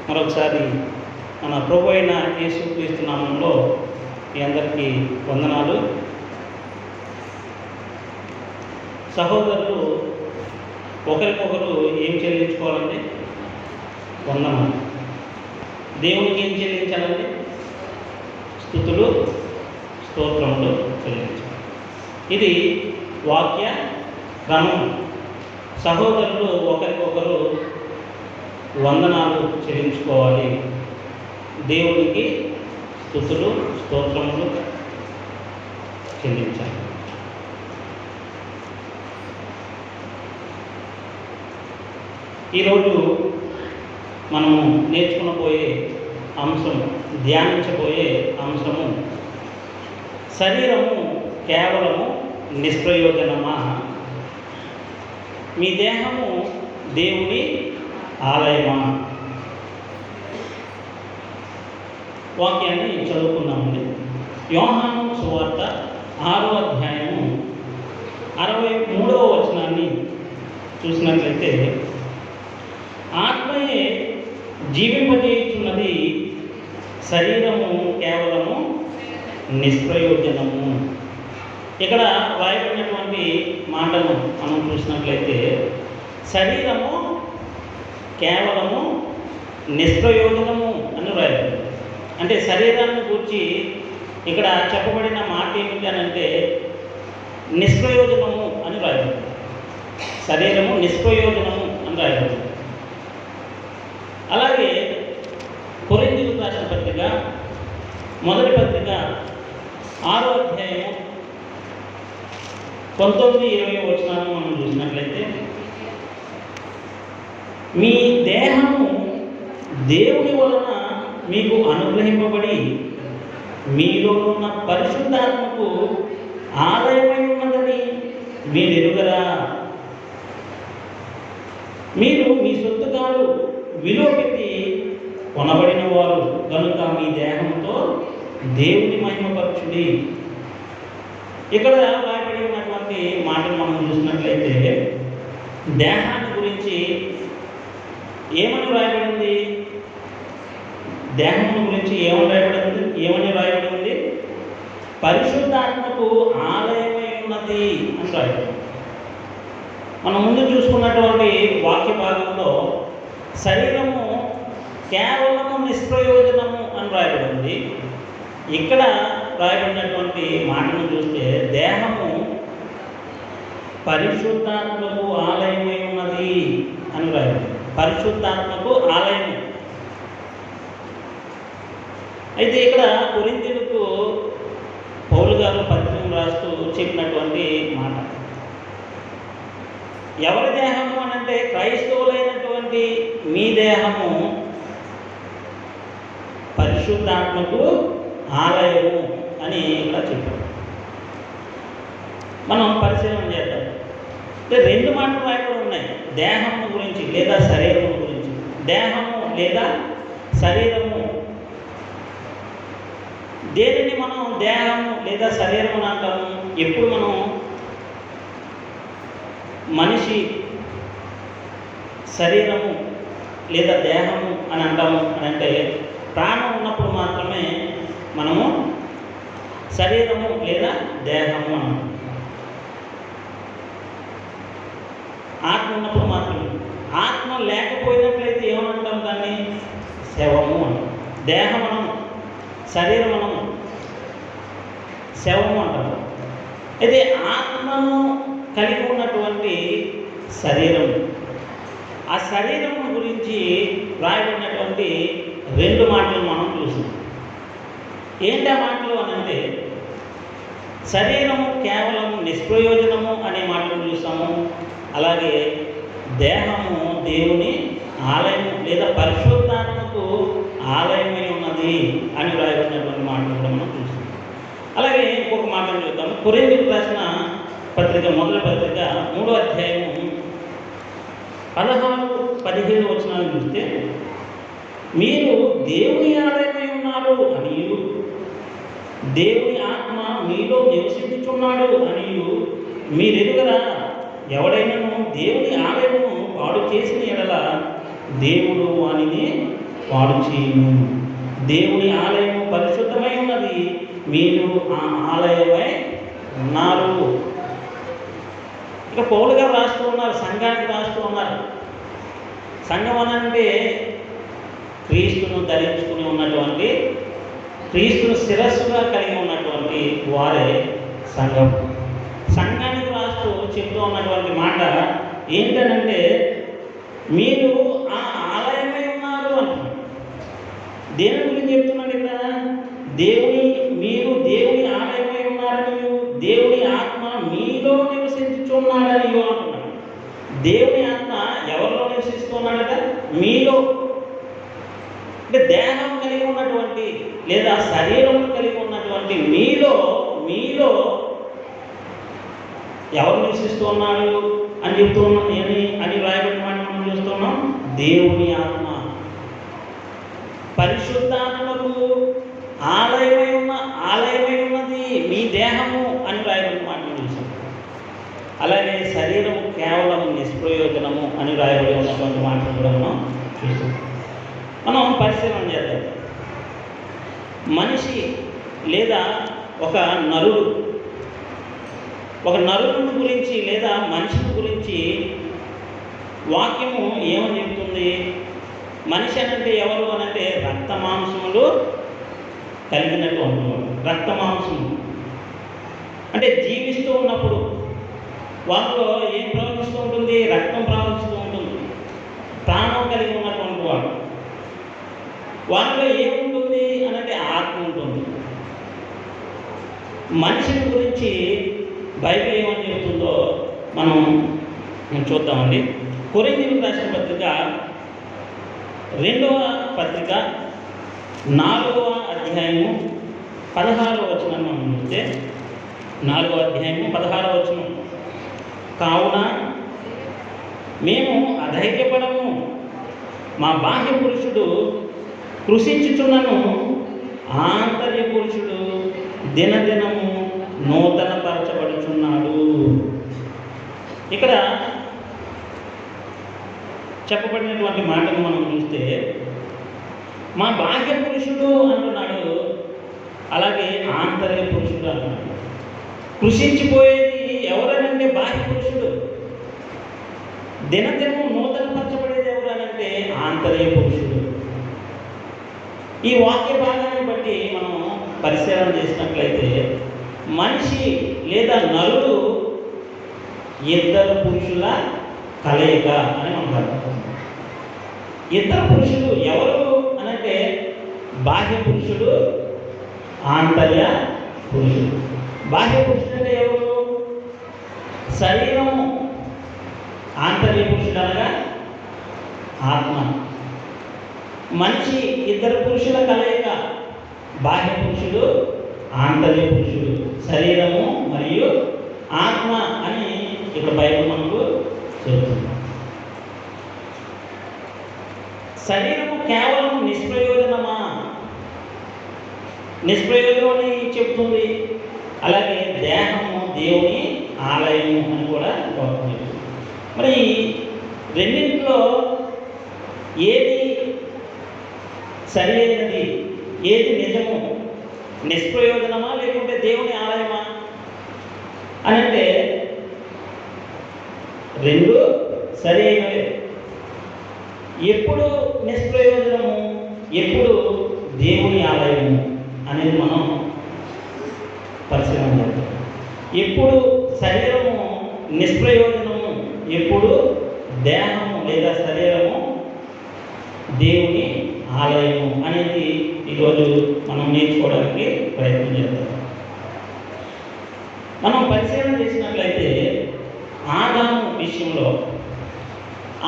మరొకసారి మన ప్రభు అయిన యేసుక్రీస్తు నామంలో మీ అందరికీ వందనాలు. సహోదరులు ఒకరికొకరు ఏం చెల్లించుకోవాలండి? వందనాలు. దేవునికి ఏం చెల్లించాలండి? స్తుతులు, స్తోత్రములు చెల్లించాలి. ఇది వాక్య క్రమం. సహోదరులు ఒకరికొకరు వందనాలు చెల్లించుకోవాలి. దేవునికి స్తుతులు, స్తోత్రములు చెల్లించాలి. ఈరోజు మనము నేర్చుకునబోయే అంశం, ధ్యానించబోయే అంశము, శరీరము కేవలము నిష్ప్రయోజనమా? మీ దేహము దేవుని ఆలయమా? వాక్యాన్ని చదువుకున్నామండి. యోహాను సువార్త 6వ అధ్యాయము 63వ వచనాన్ని చూసినట్లయితే, ఆత్మయే జీవింపజేయుచున్నది, శరీరము కేవలము నిష్ప్రయోజనము. ఇక్కడ రాయబడినటువంటి మాటను మనం చూసినట్లయితే, శరీరము కేవలము నిష్ప్రయోజనము అని రాయబడింది. అంటే శరీరాన్ని గురించి ఇక్కడ చెప్పబడిన మాట ఏమిటి అని అంటే, నిష్ప్రయోజనము అని రాయబడింది. శరీరము నిష్ప్రయోజనము అని రాయబడింది. అలాగే కొరింథీయులకు రాసిన పత్రిక, మొదటి పత్రిక 6వ అధ్యాయము 19-20 వచనాలను మనం చూసినట్లయితే, మీ దేహము దేవుని వలన మీకు అనుగ్రహింపబడి మీలో ఉన్న పరిశుద్ధాత్మకు ఆలయమై ఉన్నదని మీరు ఎరుగరా? మీరు మీ సొత్తు కాదు, విలువ పెట్టి కొనబడిన వారు కనుక మీ దేహంతో దేవుని మహిమపరచుడి. ఇక్కడ రాయబడి ఉన్నటువంటి మాటలు మనం చూసినట్లయితే, దేహాన్ని గురించి ఏమని రాయబడింది? దేహం గురించి ఏమని రాయబడింది? పరిశుద్ధాత్మకు ఆలయమై ఉన్నది అని రాయబడింది. మనం ముందు చూసుకున్నటువంటి వాక్య భాగంలో శరీరము కేవలము నిష్ప్రయోజనము అని రాయబడింది. ఇక్కడ రాయబడినటువంటి మాటను చూస్తే, దేహము పరిశుద్ధాత్మకు ఆలయమై ఉన్నది అని రాయబడింది. పరిశుద్ధాత్మకు ఆలయం. అయితే ఇక్కడ కొరింథీయులకు పౌలు గారు పత్రిక రాస్తూ చెప్పినటువంటి మాట, ఎవరి దేహము అని అంటే, క్రైస్తవులైనటువంటి మీ దేహము పరిశుద్ధాత్మకు ఆలయము అని ఇక్కడ చెప్పారు. మనం పరిశీలన చేద్దాం. రెండు మాటలు రాయబడి ఉన్నాయి, దేహము గురించి లేదా శరీరము గురించి. దేహము లేదా శరీరము, దేనిని మనం దేహము లేదా శరీరము అని అంటాము? ఎప్పుడు మనం మనిషి శరీరము లేదా దేహము అని అంటాము అని అంటే, ప్రాణం ఉన్నప్పుడు మాత్రమే మనము శరీరము లేదా దేహము అని. ఆత్మ ఉన్నప్పుడు మాత్రమే. ఆత్మ లేకపోయినట్లయితే ఏమనంటాం? దాన్ని శవము అంటాం. దేహమనము, శరీరమనము, శవము అంటాము. అయితే ఆత్మను కలిగి ఉన్నటువంటి శరీరం, ఆ శరీరం గురించి రాయబడినటువంటి రెండు మాటలు మనం చూసాం. ఏంటి ఆ మాటలు అని అంటే, శరీరము కేవలం నిష్ప్రయోజనము అనే మాటలు చూసాము. అలాగే దేహము దేవుని ఆలయము లేదా పరిశుద్ధాత్మకు ఆలయమై ఉన్నది అని రాయబడినటువంటి మాటలు కూడా మనం చూసాం. అలాగే ఇంకొక మాటను చూద్దాం. కొరింథీయులకు రాసిన పత్రిక, మొదటి పత్రిక 3వ అధ్యాయము 16-17 వచనాలు చూస్తే, మీరు దేవుని ఆలయమై ఉన్నారు అనియు, దేవుని ఆత్మ మీలో నివసించుచున్నాడు అనియు మీరెరుగరా? ఎవడైనాను దేవుని ఆలయమును పాడు చేసిన ఎడల దేవుడు వానిని పాడు చేయను. దేవుని ఆలయము పరిశుద్ధమై ఉన్నది, మీరు ఆ ఆలయమై ఉన్నారు. ఇక పౌలు గారు రాస్తూ ఉన్నారు, సంఘానికి రాస్తూ ఉన్నారు. సంఘం అనంటే క్రీస్తును ధరించుకుని ఉన్నటువంటి, క్రీస్తును శిరస్సుగా కలిగి ఉన్నటువంటి వారే సంఘం. సంఘానికి రాస్తూ చెప్తూ ఉన్నటువంటి మాట ఏంటంటే, మీరు ఆ ఆలయమై ఉన్నారు అంటున్నారు. దేని గురించి చెప్తున్నాడు ఇక్కడ? మీరు దేవుని ఆలయమై ఉన్నారని, దేవుని ఆత్మ మీలో నివసించుచున్నాడని అంటున్నాడు. దేవుని ఆత్మ ఎవరిలో నివసిస్తున్నాడట? మీలో. అంటే దేహం కలిగి ఉన్నటువంటి లేదా శరీరం కలిగి ఉన్నటువంటి మీలో ఎవరు నివసిస్తూ ఉన్నాడు అని అని రాయబడిన మాట మనం చూస్తున్నాం. దేవుని ఆత్మ పరిశుద్ధాత్మకు ఆలయమై ఉన్నది మీ దేహము అని రాయబడిన మాట మనం చూసాం. అలాగే శరీరము కేవలం నిష్ప్రయోజనము అని రాయబడి ఉన్నటువంటి మాటలు కూడా మనం చూసాం. మనం పరిశీలన చేద్దాం. మనిషి లేదా ఒక నరుని గురించి లేదా మనిషిని గురించి వాక్యము ఏమని చెబుతుంది? మనిషి అనంటే ఎవరు అనంటే రక్త మాంసములు కలిగినటువంటి వాడు. రక్త మాంసము అంటే జీవిస్తూ ఉన్నప్పుడు వాళ్ళలో ఏం ప్రవహిస్తూ ఉంటుంది? రక్తం ప్రవహిస్తూ ఉంటుంది. ప్రాణం కలిగి ఉన్నటువంటి వాడు. వాళ్ళలో ఏముంటుంది అనంటే ఆత్మ ఉంటుంది. మనిషిని గురించి బైబిల్ ఏమని చెబుతుందో మనం చూద్దామండి. కొరింథీయులకు రాసిన పత్రిక 2వ పత్రిక 4వ అధ్యాయము 16వ వచనం మనం చూస్తే, 4వ అధ్యాయము 16వ వచనం, కావున మేము అధైర్యపడము, మా బాహ్య పురుషుడు కృషించుచున్నను, ఆంతర్య పురుషుడు దినదినము నూతన పరచబడుచున్నాడు. ఇక్కడ చెప్పబడినటువంటి మాటను మనం చూస్తే మా బాహ్య పురుషుడు అంటున్నాడు, అలాగే ఆంతర్య పురుషుడు అంటున్నాడు. కృషించిపోయేది ఎవరనంటే బాహ్య పురుషుడు. దినదినము నూతన పరచబడేది ఎవరనంటే ఆంతర్య పురుషుడు. ఈ వాక్య భాగాన్ని బట్టి మనం పరిశీలన చేసినట్లయితే మనిషి లేదా నరుడు ఇద్దరు పురుషుల కలయిక అని మనం అర్థం. ఇద్దరు పురుషులు ఎవరు అనంటే బాహ్య పురుషుడు, ఆంతర్య పురుషుడు. బాహ్య పురుషుడు అంటే ఎవరు? శరీరము. ఆంతర్య పురుషుడు అనగా ఆత్మ. మనిషి ఇద్దరు పురుషుల కలయిక, బాహ్య పురుషుడు, ఆంతర్య పురుషుడు, శరీరము మరియు ఆత్మ అని ఇక్కడ బైబిల్ మనకు చెబుతుంది. శరీరము కేవలం నిష్ప్రయోజనమా? నిష్ప్రయోజనం అని చెప్తుంది. అలాగే దేహము దేవుని ఆలయము అని కూడా చెప్తుంది. మరి రెండింటిలో ఏది సరి అయినది, ఏది నిజము? నిష్ప్రయోజనమా లేకుంటే దేవుని ఆలయమా అని అంటే రెండు సరి అయినవే. ఎప్పుడు నిష్ప్రయోజనము, ఎప్పుడు దేవుని ఆలయము అనేది మనం పరిశీలన చేద్దాం. ఎప్పుడు శరీరము నిష్ప్రయోజనము, ఎప్పుడు దేహము లేదా శరీరము దేవుని ఆలయము అనేది ఈరోజు మనం నేర్చుకోవడానికి ప్రయత్నం చేద్దాం. మనం పరిశీలన చేసినట్లయితే ఆదాము విషయంలో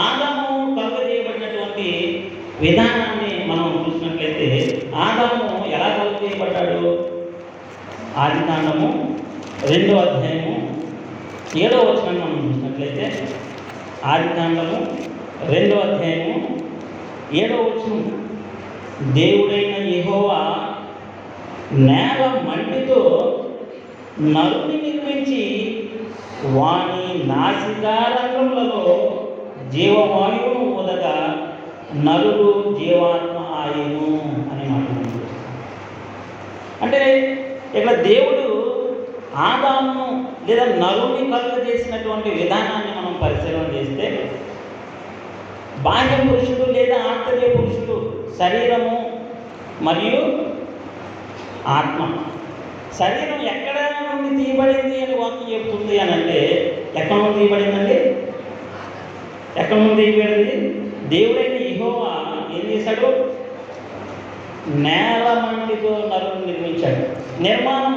ఆదాము కలుగజేయబడినటువంటి విధానాన్ని మనం చూసినట్లయితే ఆదాము ఎలా కలుగజేయబడ్డాడు? ఆదికాండము 2వ అధ్యాయము 7వ వచనం మనం చూసినట్లయితే, ఆదికాండము 2వ అధ్యాయము 7వ వచనం, దేవుడైన యెహోవా నేల మంటితో నరుని నిర్మించి వాని నాసికారంధ్రములలో జీవవాయువును ఊదగా నరుడు జీవాత్మ అంటే ఇక్కడ దేవుడు ఆదాము లేదా నరుని కలుగజేసినటువంటి విధానాన్ని మనం పరిశీలన చేస్తే, బాహ్య పురుషుడు లేదా ఆంతర్య పురుషుడు, శరీరము మరియు ఆత్మ. శరీరం ఎక్కడ నుండి తీయబడింది అని వాక్యం చెప్తుంది అని అంటే, ఎక్కడ నుండి తీయబడిందండి? ఎక్కడ నుండి తీయబడింది? దేవుడైన యెహోవా ఏం చేశాడు? నేల మంటితో నరుని నిర్మించాడు. నిర్మాణం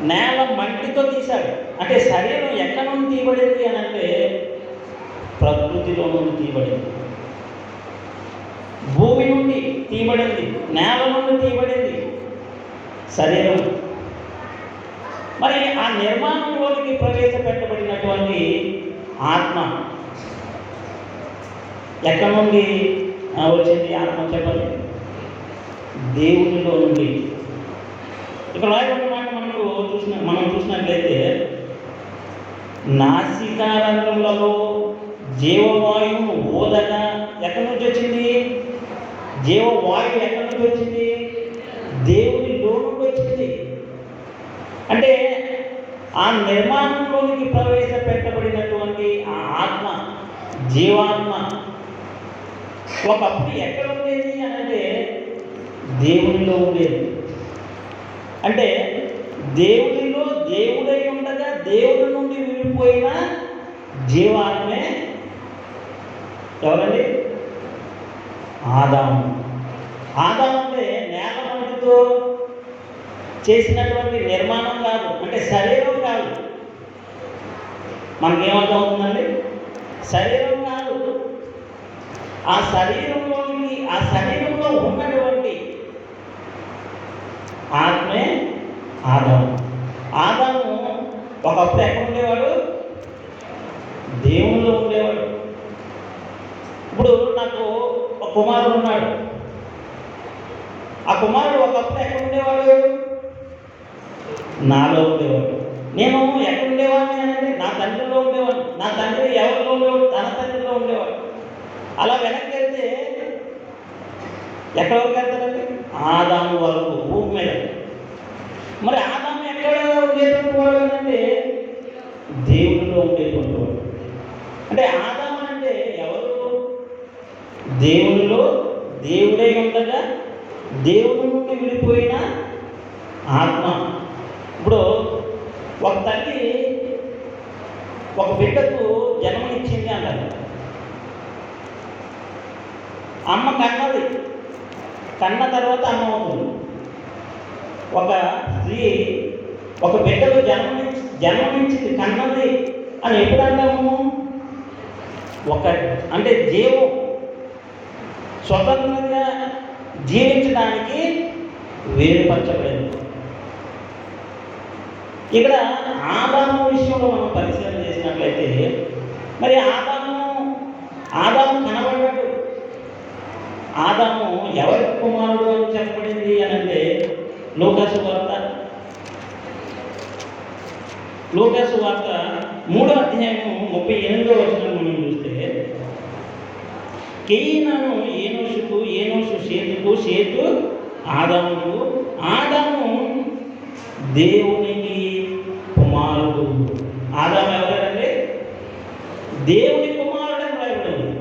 నేల మంటితో తీశాడు. అంటే శరీరం ఎక్కడ నుండి తీయబడింది అని అంటే, ప్రకృతిలో నుండి తీయబడింది, భూమి నుండి తీయబడింది, నేల నుండి తీయబడింది శరీరం. మరి ఆ నిర్మాణంలోనికి ప్రవేశపెట్టబడినటువంటి ఆత్మ ఎక్కడి నుండి వచ్చింది? ఆత్మ చెప్పండి. దేవునిలో నుండి. ఇక్కడ రాయబడిన మాట మనం చూసినట్లయితే, నాసికారంధ్రములలో జీవవాయువు ఓదగా ఎక్కడి నుంచి వచ్చింది? జీవవాయువు ఎక్కడి నుంచి వచ్చింది? దేవునిలో నుండి వచ్చింది. అంటే ఆ నిర్మాణంలోనికి ప్రవేశపెట్టబడినటువంటి ఆ ఆత్మ, జీవాత్మ ఒకప్పుడు ఎక్కడ ఉండేది అని అంటే, దేవునిలో ఉండేది. అంటే దేవునిలో దేవుడై ఉండగా దేవుడి నుండి విడిపోయిన జీవాత్మే ఎవరండి? ఆదాము. ఆదాము అంటే నేల మంటితో చేసినటువంటి నిర్మాణం కాదు, అంటే శరీరం కాదు. మనకేమర్థం అవుతుందండి? శరీరం కాదు. ఆ శరీరంలో ఉన్నటువంటి ఆత్మే ఆదాము. ఆదాము ఒకప్పుడు ఎక్కడ ఉండేవాడు? దేవునిలో ఉండేవాడు. ఇప్పుడు నాకు ఒక కుమారుడు ఉన్నాడు. ఆ కుమారుడు ఒకప్పుడు ఎక్కడ ఉండేవాడు? నాలో ఉండేవాడు. నేను ఎక్కడ ఉండేవాడిని అంటే, నా తండ్రిలో ఉండేవాడు. నా తండ్రి ఎవరిలో ఉండేవాడు? తన తండ్రిలో ఉండేవాడు. అలా వెనక్కి వెళ్తే ఎక్కడ వరకు వెళ్తారండి? ఆదాము వరకు, భూమి మీద. మరి ఆదాము ఎక్కడ ఉండేటువంటి వాడు అంటే, దేవునిలో ఉండేటువంటి వాడు. అంటే ఆదాము అంటే ఎవరు? దేవునిలో దేవుడై ఉండగా దేవుని నుండి విడిపోయిన ఆత్మ. ఇప్పుడు ఒక తల్లి ఒక బిడ్డకు జన్మనిచ్చింది అంటారు. అమ్మ కన్నది, కన్న తర్వాత అమ్మ అవుతుంది. ఒక స్త్రీ ఒక బిడ్డకు జన్మనిచ్చింది, కన్నది అని ఎప్పుడు అంటాము? అంటే జీవం స్వతంత్రంగా జీవించడానికి వేరుపరచబడింది. ఇక్కడ ఆదాము విషయంలో మనం పరిశీలన చేసినట్లయితే, మరి ఆదాము కనబడ్డాడు. ఆదాము ఎవరి కుమారుడు అని చెప్పబడింది అని అంటే, లూకాసు వార్త 3వ అధ్యాయము 38వ వచనం మనం చూస్తే, కేయినాను ఏనోషుకు, ఏనోషు షేతుకు, షేతు ఆదాముకు, ఆదాము దేవునికి కుమారుడు. ఆదాము ఎవరంటే దేవుని కుమారుడు అని రాయబడింది.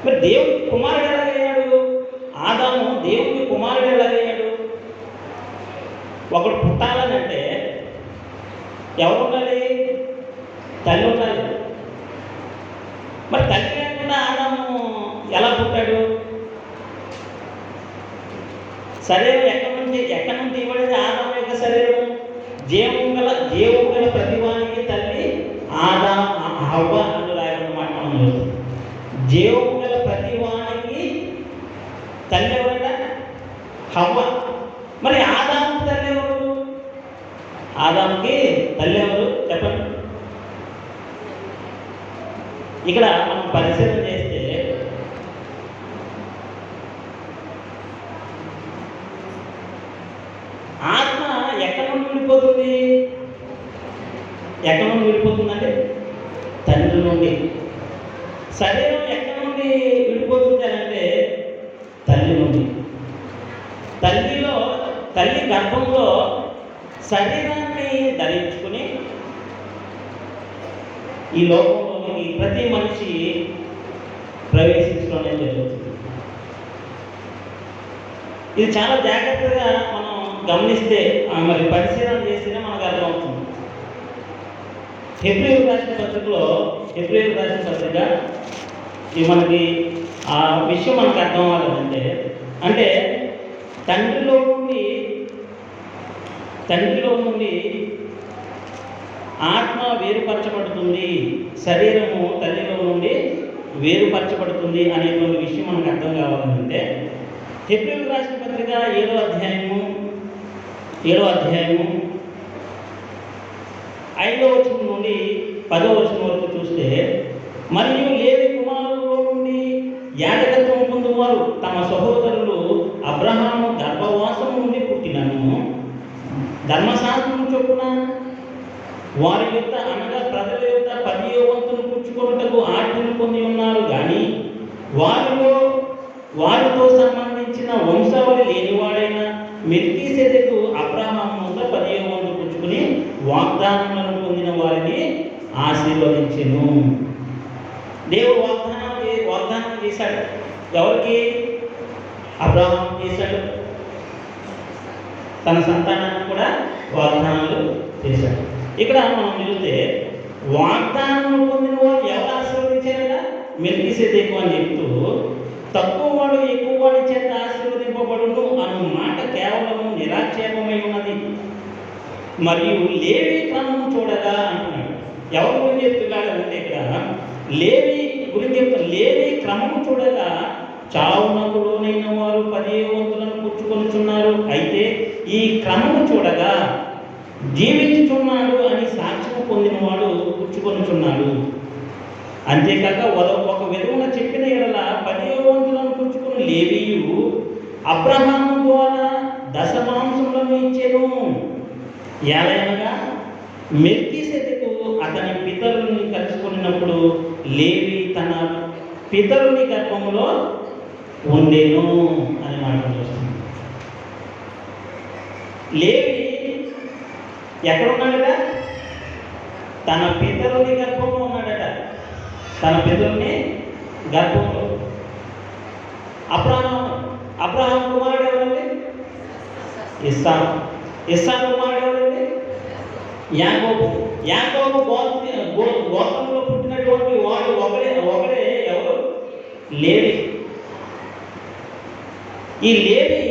మరి దేవుని కుమారుడు ఎలాగయ్యాడు? ఆదాము దేవుని కుమారుడు ఎలాగయ్యాడు? ఒకడు పుట్టాలనంటే ఎవరు ఉండాలి? తల్లి ఉండాలి. మరి తల్లి లేకుండా ఆదాము ఎలా పుట్టాడు? శరీరం ఎక్కడి నుండి ఇవ్వడేది? ఆదాము యొక్క శరీరం జీవం గల ప్రతివానికి తల్లి హవ్వ అని రాయబడినమాట మనం చూస్తాం. జీవం గల ప్రతివానికి తల్లి ఎవరట? హవ్వ. మరి ఆదాము తల్లి ఎవరు? ఆదాముకి తల్లి ఎవరు చెప్పండి. ఇక్కడ మనం పరిశీలన చేస్తే, ఆత్మ ఎక్కడి నుండి విడిపోతుంది? ఎక్కడి నుండి విడిపోతుందంటే తండ్రి నుండి. శరీరం ఎక్కడి నుండి విడిపోతుంది అని అంటే తల్లి నుండి. తల్లి గర్భంలో శరీరాన్ని ధరించుకుని ఈ లోకంలోని ప్రతి మనిషి ప్రవేశించడం అనేది జరుగుతుంది. ఇది చాలా జాగ్రత్తగా మనం గమనిస్తే మరి పరిశీలన చేస్తేనే మనకు అర్థమవుతుంది. హెబ్రీయులకు రాసిన పత్రిక ఇది మనకి ఆ విషయం మనకు అర్థం అవ్వాలంటే, అంటే తండ్రిలో నుండి ఆత్మ వేరుపరచబడుతుంది, శరీరము తల్లిలో నుండి వేరుపరచబడుతుంది అనేటువంటి విషయం మనకు అర్థం కావాలంటే హెబ్రీయులకు రాసిన పత్రిక 7వ అధ్యాయము 5వ వచనం నుండి 10వ వచనం వరకు చూస్తే, మరియు లేవి కుమారులలో నుండి యాజకత్వం పొందువారు తమ సహోదరులు అబ్రహాము గర్భవాసం నుండి పుట్టినను ధర్మశాస్త్రం చొప్పున వారి యొక్క అనగా ప్రజల యొక్క 10వ వంతును పుచ్చుకొనుటకు ఆజ్ఞను పొంది ఉన్నారు. కానీ వారితో సంబంధించిన వంశావళి లేనివాడైన మెల్కీసెదెకు అబ్రహాము 10వ వంతు పుచ్చుకుని వాగ్దానములను పొందిన వారిని ఆశీర్వదించెను. దేవుడు వాగ్దానం చేశాడు. ఎవరికి? అబ్రహాము చేశాడు. తన సంతానాన్ని కూడా వాగ్దానాలు చేశాడు. ఇక్కడ మనం చూస్తే వాగ్దానం పొందిన వాడు ఎవరు ఆశీర్వదించారట? మెల్కీసెదెకు అని చెప్తూ తక్కువ వాడు ఎక్కువ వాడి చేత ఆశీర్వదింపబడును అన్న మాట కేవలం నిరాక్షేపమై ఉన్నది. మరియు లేవి క్రమము చూడగా అంటున్నాడు. ఎవరి గురించి చెప్తున్నాడు అంటే ఇక్కడ లేవి గురించి చెప్తారు. లేవి క్రమము చూడగా చావునకు లోనైన వారు 10వ వంతులను పుచ్చుకొనుచున్నారు. అయితే ఈ క్రమము చూడగా జీవించుచున్నాడు అని సాక్ష్యం పొందిన వాడు పుచ్చుకొనుచున్నాడు. అంతేకాక ఒక విధమున చెప్పిన ఎడల 10వ వంతులను పుచ్చుకుని లేవీయు అబ్రహాము ద్వారా దశమాంసములను ఇచ్చెను. ఏలయనగా మెల్కీసెదెకు అతని పితరుని కలుసుకున్నప్పుడు లేవి తన పితరుని గర్భములో ఉండేను అని మాట్లాడుతుంది. లేవి ఎక్కడున్నాడట? తన పితరుని గర్భంలో ఉన్నాడట. తన పితరుని గర్భంలో. అబ్రహాం కుమారుడు ఎవరండి? ఇస్సాకు కుమారుడు ఎవరండి? యాకోబు గోత్రంలో పుట్టినటువంటి వాడు ఒకడే ఎవరు? లేవి. ఈ లేవి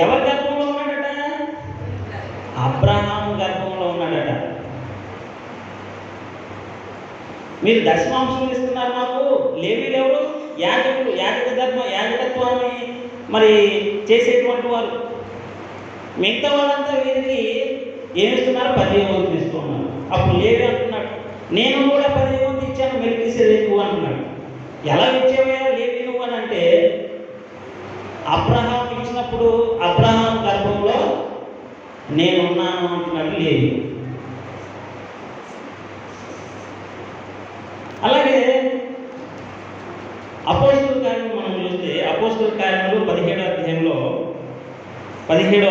ఎవరి గర్భంలో ఉన్నాడట? అబ్రహాము గర్భంలో ఉన్నాడట. మీరు దశమాంశం ఇస్తున్నారు నాకు. లేవీలు ఎవరు? యాజకులు. యాజకత్వాన్ని మరి చేసేటువంటి వారు. మిగతా వాళ్ళంతా వీరికి ఏమిస్తున్నారు? 10వ వంతు ఇస్తున్నారు. అప్పుడు లేవి అంటున్నాడు, నేను కూడా 10వ వంతు ఇచ్చాను మెల్కీసెదెకు అంటున్నాడు. ఎలా ఇచ్చేవయ్యా లేవి నువ్వు అని అంటే, అబ్రహాం ఇచ్చినప్పుడు అబ్రహాం గర్భంలో నేనున్నాను అంటున్నాడు లేవి. అలాగే అపోస్తలుల కార్యములు మనం చూస్తే అపోస్తలుల కార్యములు 17వ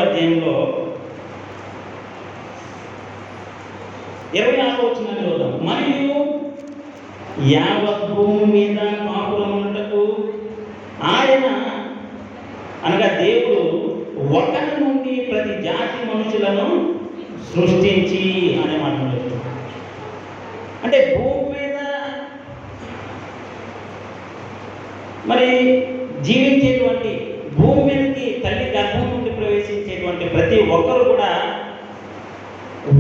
అధ్యాయంలో 26వ వచనాన్ని చూద్దాం. మరియు యావత్ భూమి మీద కాపురములకు ఆయన అనగా దేవుడు ఒకరి నుండి ప్రతి జాతి మనుషులను సృష్టించి అనే మాట చెప్తున్నాడు. అంటే భూమి మీద మరి జీవించేటువంటి, భూమి మీదకి తల్లి గర్భం నుండి ప్రవేశించేటువంటి ప్రతి ఒక్కరు కూడా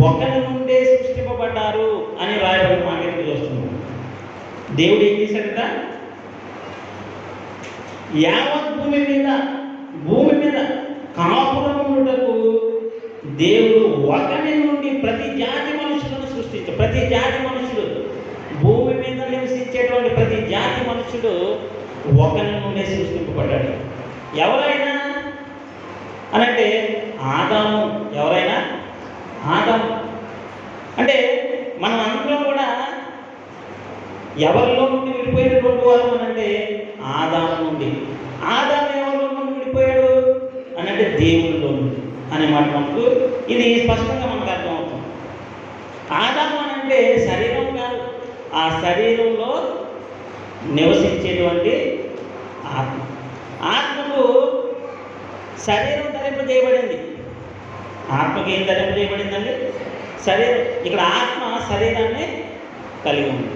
ఒకరి నుండే సృష్టింపబడ్డారు అని రాయబడిన మాట చూస్తున్నాం. దేవుడు ఏం చేశాడట? యావత్ భూమి మీద కాపురములకు దేవుడు ఒకరి నుండి ప్రతి జాతి మనుషులను సృష్టించాడు. ప్రతి జాతి మనుషుడు, భూమి మీద నివసించేటువంటి ప్రతి జాతి మనుషుడు ఒకరి నుండే సృష్టింపబడ్డాడు. ఎవరైనా అనంటే ఆదాము. ఎవరైనా ఆదాము అంటే మనం అందరం కూడా ఎవరిలో నుండి విడిపోయినటువంటి వారు అనంటే ఆదాము నుండి. ఆదాము ఎవరిలో నుండి విడిపోయాడు? దేవునిలో నుండి అనే మాట మనకు ఇది స్పష్టంగా మనకు అర్థమవుతుంది. ఆదాము అని అంటే శరీరం కాదు, ఆ శరీరంలో నివసించేటువంటి ఆత్మ. ఆత్మకు శరీరం ధరింపజేయబడింది. ఆత్మకి ఏం ధరింపజేయబడిందండి? శరీరం. ఇక్కడ ఆత్మ శరీరాన్ని కలిగి ఉంది.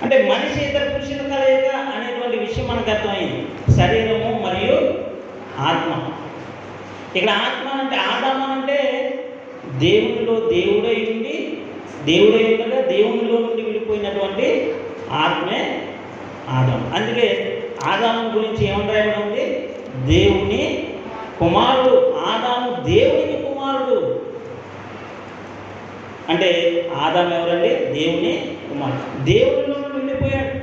అంటే మనిషి ఇద్దరు పురుషుల కలయిక అనేటువంటి విషయం మనకు అర్థమైంది. శరీరము మరియు ఆత్మ. ఇక్కడ ఆత్మ అంటే ఆదాము అంటే దేవునిలో దేవుడై ఉండగా దేవునిలో నుండి విడిపోయినటువంటి ఆత్మే ఆదాము. అందుకే ఆదాము గురించి ఏమని రాయబడి ఉంది? దేవుని కుమారుడు. ఆదాము దేవునికి కుమారుడు. అంటే ఆదాము ఎవరండి? దేవుని కుమారుడు. దేవునిలో నుండి వెళ్ళిపోయాడు.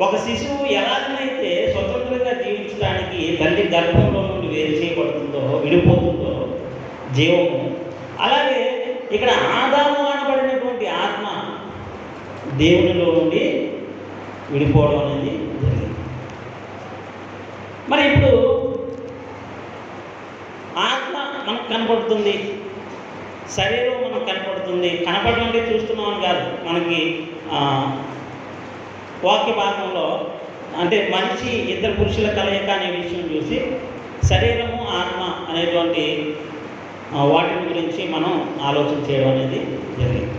ఒక శిశువు ఎలాగైతే స్వతంత్రంగా జీవించడానికి తల్లి గర్భంలో నుండి వేరు చేయబడుతుందో, విడిపోతుందో జీవము, అలాగే ఇక్కడ ఆదాము అనబడినటువంటి ఆత్మ దేవునిలో నుండి విడిపోవడం అనేది జరిగింది. మరి ఇప్పుడు ఆత్మ మనకు కనపడుతుంది, శరీరం మనకు కనపడుతుంది. కనపడడం అంటే చూస్తున్నామని కాదు. మనకి వాక్య భాగంలో అంటే మనిషి ఇద్దరు పురుషుల కలయిక అనే విషయం చూసి శరీరము ఆత్మ అనేటువంటి వాటిని గురించి మనం ఆలోచన చేయడం అనేది జరిగింది.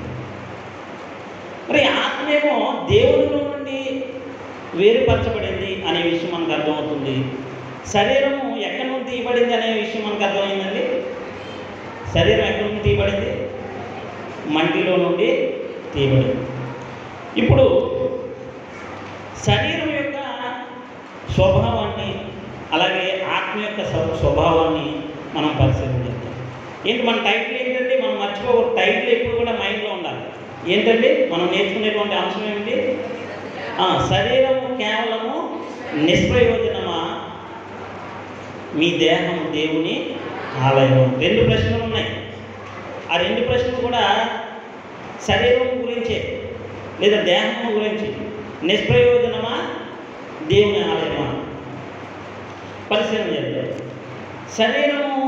మరి ఆత్మేమో దేవునిలో నుండి వేరుపరచబడింది అనే విషయం మనకు అర్థమవుతుంది. శరీరము ఎక్కడి నుండి తీయబడింది అనే విషయం మనకు అర్థమైందండి. శరీరం ఎక్కడి నుండి తీయబడింది? మంటిలో నుండి తీయబడింది. ఇప్పుడు శరీరం యొక్క స్వభావాన్ని అలాగే ఆత్మ యొక్క స్వభావాన్ని మనం పరిశీలించాం. ఏంటి మన టైటిల్ ఏంటంటే మనం మర్చిపోకూడదు. టైటిల్ ఎప్పుడు కూడా మైండ్లో ఉండాలి. ఏంటంటే మనం నేర్చుకునేటువంటి అంశం ఏమిటి? శరీరము కేవలము నిష్ప్రయోజనమా, మీ దేహం దేవుని ఆలయం. 2 ప్రశ్నలు ఉన్నాయి. ఆ 2 ప్రశ్నలు కూడా శరీరం గురించే లేదా దేహం గురించి. నిష్ప్రయోజనమా, దేవుని ఆలయమా? పరిశీలన చేద్దాం. శరీరము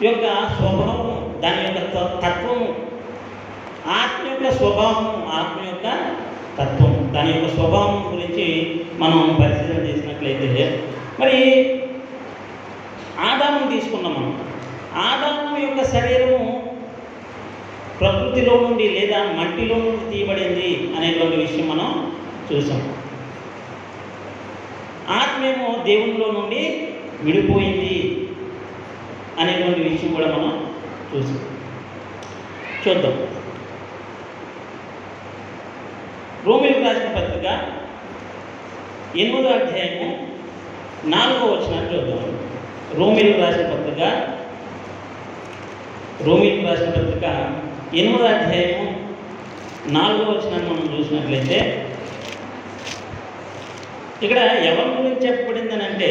యొక్క స్వభావము, దాని యొక్క తత్వము, ఆత్మ యొక్క స్వభావము, ఆత్మ యొక్క తత్వం, దాని యొక్క స్వభావం గురించి మనం పరిశీలన చేసినట్లయితే మరి ఆదామును తీసుకున్నాం. మనం ఆదాము యొక్క శరీరము ప్రకృతిలో నుండి లేదా మట్టిలో నుండి తీయబడింది అనేటువంటి విషయం మనం చూసాం. ఆత్మేమో దేవునిలో నుండి విడిపోయింది అనేటువంటి విషయం కూడా మనం చూద్దాం. రోమీయులకు రాసిన పత్రిక 8వ అధ్యాయము 4వ వచనాన్ని చూద్దాం. రోమీయులకు రాసిన పత్రిక 8వ అధ్యాయము 4వ వచనాన్ని మనం చూసినట్లయితే ఇక్కడ ఎవరి గురించి చెప్పబడింది అని అంటే,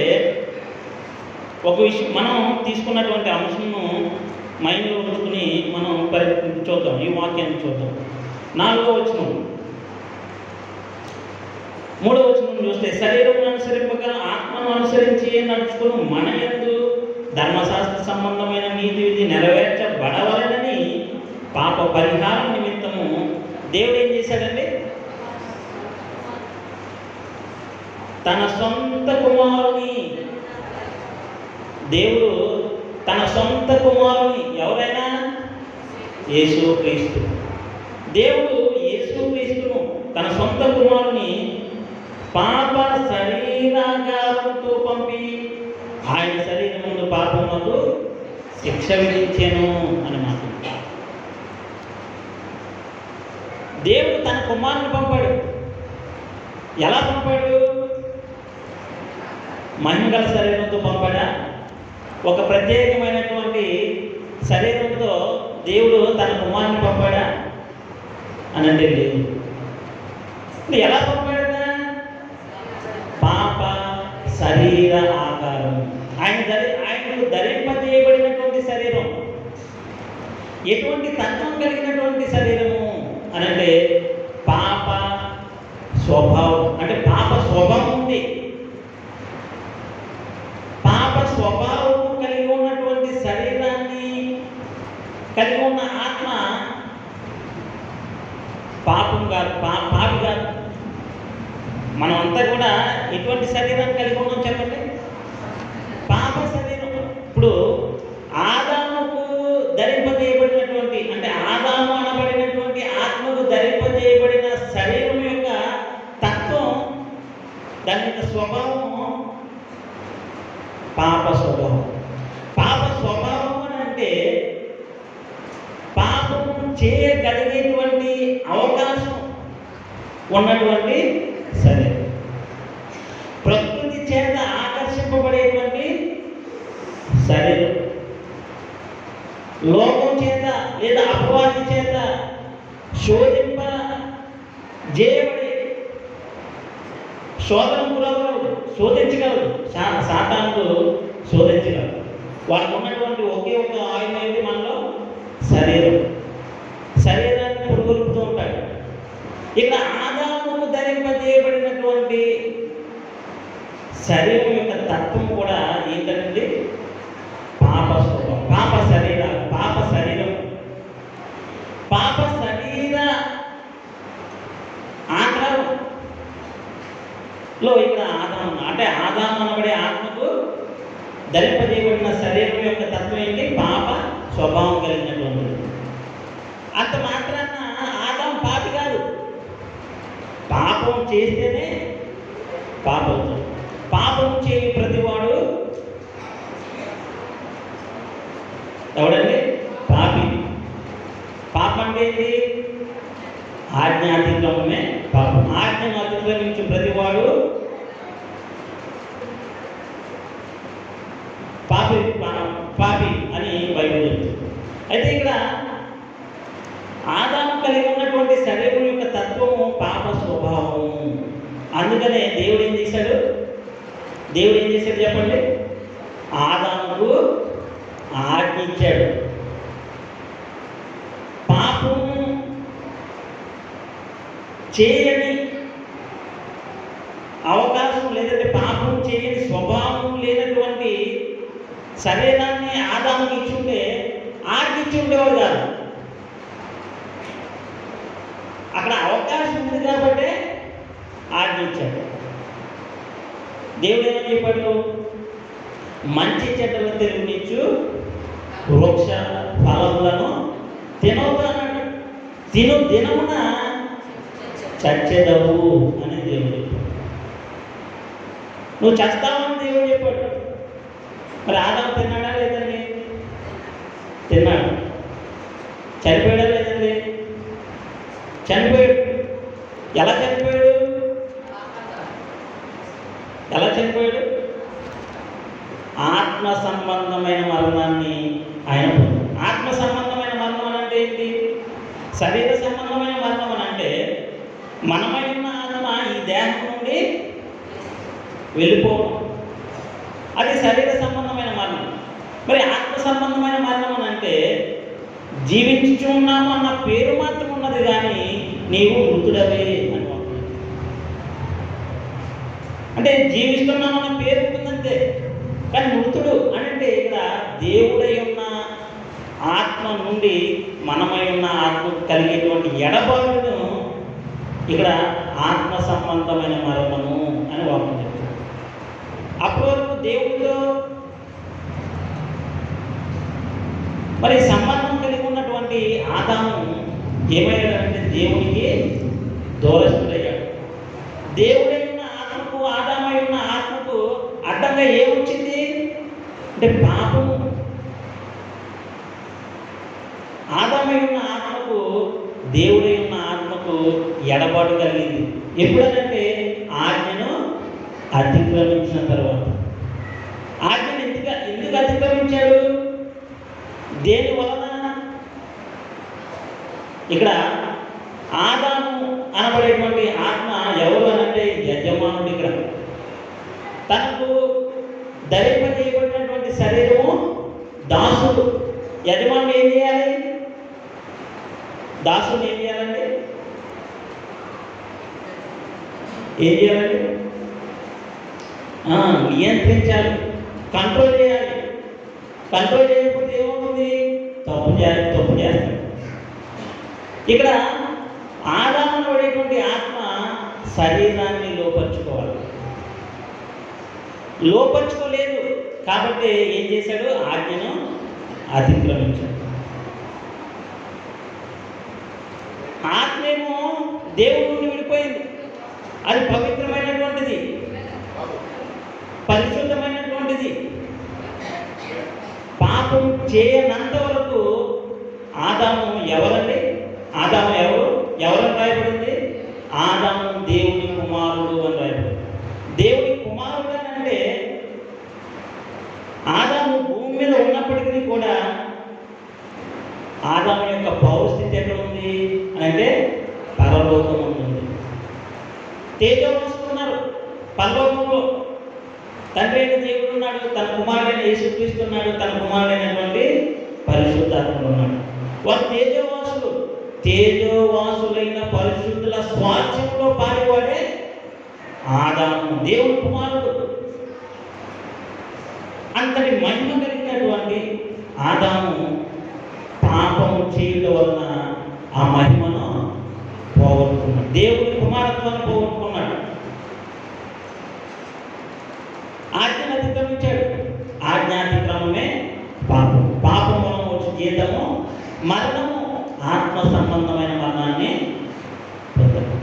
ఒక విషయం మనం తీసుకున్నటువంటి అంశంను మైండ్లో ఉంచుకుని మనం చూద్దాం. ఈ వాక్యాన్ని చూద్దాం. 4వ వచనం 3వ వచనం చూస్తే, శరీరం అనుసరింపక ఆత్మను అనుసరించి నడుచుకుని మన యందు ధర్మశాస్త్ర సంబంధమైన నీతి విధి నెరవేర్చబడవలనని పాప పరిహారం నిమిత్తము దేవుడు ఏం చేశాడండి? తన సొంత కుమారుని, దేవుడు తన సొంత కుమారుని, ఎవరైనా యేసుక్రీస్తు, దేవుడు యేసుక్రీస్తును తన సొంత కుమారుని పాప శరీరాగారంతో పంపి ఆయన శరీరం ముందు పాపములకు శిక్ష విధించెను అని మాట్లాడుతాడు. దేవుడు తన కుమారుని పంపాడు. ఎలా పంపాడు? మహిమగల శరీరంతో పంపాడా? ఒక ప్రత్యేకమైనటువంటి శరీరంతో దేవుడు తన కుమారుని పంపాడా అని అంటే లేదు. ఎలా పంపాడు? పాప శరీర ఆకారం. ఆయనకు ధరింపజేయబడినటువంటి శరీరం. ఎటువంటి తత్వం కలిగినటువంటి శరీరము అని అంటే పాప స్వభావం. అంటే పాప స్వభావం ఉంది. పాప స్వభావం కలిగి ఉన్న ఆత్మ పాపం కాదు, పాపి కాదు. మనం అంతా కూడా ఎటువంటి శరీరాన్ని కలిగి ఉన్నాం చెప్పండి? పాప శరీరం. ఇప్పుడు ఆదాముకు ధరింపజేయబడినటువంటి, అంటే ఆదాము అనబడినటువంటి ఆత్మకు ధరింపజేయబడిన శరీరం యొక్క తత్వం, దాని యొక్క స్వభావం పాప స్వభావం. పాప స్వభావం అని అంటే పాపం చేయగలిగేటువంటి అవకాశం ఉన్నటువంటి శరీరం, ప్రకృతి చేత ఆకర్షింపబడేటువంటి శరీరం, లోకం చేత లేదా అపవాది చేత చేయబడి శోధన గురవగలడు, శోధించగలడు. సాతానుడు శోధించగలడు. వాడికి ఉన్నటువంటి ఒకే ఒక ఆయుధం ఏంటి? మనలో శరీరం. శరీరాన్ని పురుగొలుపుతూ ఉంటాడు. ఇక్కడ ఆదాముకు ధరింపజేయబడినటువంటి శరీరం యొక్క తత్వం కూడా ఏంటంటే పాప స్వభావం, పాప శరీరం. పాప శరీర ఆకారంలో ఇక్కడ ఆదాము, అంటే ఆదాము అనబడే ఆత్మకు ధరింపజేయబడిన శరీరం యొక్క తత్వం ఏంటి? పాప స్వభావం కలిగినటువంటిది. అంత మాత్రాన ఆదాము పాపి కాదు. పాపం చేస్తేనే పాపం. పాపం చేయని ప్రతివాడు ఎవడండి? పాపి. పాపం అంటే ఏంటి? ఆజ్ఞాతిక్రమమే పాపం. ఆజ్ఞను అతిక్రమించే ప్రతివాడు పాపి అని బైబిల్ చెప్తుంది. అయితే ఇక్కడ ఆదాము కలిగి ఉన్నటువంటి శరీరం యొక్క తత్వము పాప స్వభావము. అందుకనే దేవుడు ఏం చేశాడు చెప్పండి? ఆదాముకు ఆజ్ఞ ఇచ్చాడు. పాపము చేయని అవకాశం లేదంటే పాపం చేయని స్వభావం లేనటువంటి శరీరాన్ని ఆదాముకి ఇచ్చుంటే ఆజ్ఞ ఇచ్చి ఉండేవాడు కాదు. అక్కడ అవకాశం ఉంది కాబట్టి ఆజ్ఞ ఇచ్చాడు. దేవుడు ఏమని చెప్పాడు? మంచి చెడ్డలు తెలియనిచ్చు వృక్ష ఫలములను తినవుతానన్నాడు. దినమున చచ్చెదవు అని దేవుడు చెప్పాడు. నువ్వు చస్తావని దేవుడు చెప్పాడు. మరి ఆదాము తిన్నాడా లేదండి? తిన్నాడు. చనిపోయాడా లేదండి? చనిపోయాడు. ఎలా చనిపోయాడు? ఆత్మ సంబంధమైన మరణాన్ని ఆయన పొందాడు. ఆత్మ సంబంధమైన మరణం అని అంటే ఏంటి? శరీర సంబంధమైన మరణం అని అంటే మనమై ఉన్న ఆత్మ ఈ దేహం నుండి వెళ్ళిపోవడం, అది శరీర సంబంధమైన మరణం. మరి ఆత్మ సంబంధమైన మరణం అని అంటే జీవించుచున్నాము అన్న పేరు మాత్రం ఉన్నది, కానీ నీవు మృతుడవే అని. అంటే జీవిస్తున్నామన్న పేరు ఉంటుందంతే, కానీ మృతుడు అని అంటే ఇక్కడ దేవుడై ఉన్న ఆత్మ నుండి మనమై ఉన్న ఆత్మ కలిగేటువంటి ఎడబాటును ఇక్కడ ఆత్మ సంబంధమైన మరణము అని వాక్యం చెప్తారు. అప్పటి వరకు దేవుడితో మరి సంబంధం కలిగి ఉన్నటువంటి ఆదాము ఏమయ్యాడంటే దేవునికి దూరస్తుడయ్యాడు. దేవుడై ఉన్న ఆత్మకు, ఆదామై ఉన్న ఆత్మకు అడ్డంగా ఏమొచ్చింది అంటే పాపము. ఆదామై ఉన్న ఆత్మకు, దేవుడై ఉన్న ఆత్మకు ఎడబాటు కలిగింది. ఎప్పుడనంటే ఆజ్ఞను అతిక్రమించిన తర్వాత. ఆజ్ఞను ఎందుకు అతిక్రమించాడు? దేని వలన? ఇక్కడ ఆదాము అనబడేటువంటి ఆత్మ ఎవరు అనంటే యజమానుడు. ఇక్కడ తనకు ధరింపజేయబడినటువంటి శరీరము దాసుడు. యజమానుడు ఏం చేయాలి? దాసుడు ఏం చేయాలండి? నియంత్రించాలి, కంట్రోల్ చేయాలి. కంట్రోల్ చేయకపోతే ఏమవుతుంది? తప్పు చేస్తాడు. ఇక్కడ ఆదామును పడేటువంటి ఆత్మ శరీరాన్ని లోపరుచుకోలేదు కాబట్టి ఏం చేశాడు? ఆజ్ఞను అతిక్రమించాడు. ఆత్మేమో దేవుడి నుండి విడిపోయింది. అది పవిత్రమైనటువంటిది, పరిశుద్ధమైనటువంటిది. పాపం చేయనంత వరకు ఆదాము ఎవరండి? ఆదాము ఎవరని రాయబడింది? ఆదాము దేవుని కుమారుడు అని రాయబడింది. దేవుని కుమారుడు అని అంటే ఆదాము భూమి మీద ఉన్నప్పటికీ కూడా ఆదాము యొక్క పౌరస్థితి ఎక్కడ ఉంది అని అంటే పరలోకం ఉంది. తేజోవస్తున్నారు పరలోకంలో. తండ్రి అయిన దేవుడు ఉన్నాడు, తన కుమారుడైన యేసుక్రీస్తు ఉన్నాడు, తన కుమారుడైనటువంటి పరిశుద్ధాత్ముడు ఉన్నాడు. వారు తేజోవాసులైన పరిశుద్ధుల స్వాస్థ్యంలో పారివాడే ఆదాము, దేవుని కుమారుడు. అంతటి మహిమ కలిగినటువంటి ఆదాము పాపము చేయడం వలన ఆ మహిమను పోగొట్టుకున్నాడు, దేవుని కుమారత్వాన్ని పోగొట్టుకున్నాడు. ఆజ్ఞను అతిక్రమించాడు. ఆజ్ఞాతిక్రమమే పాపం. పాపం వలన వచ్చి జీతము మరణము, ఆత్మ సంబంధమైన మరణాన్ని పొందడం.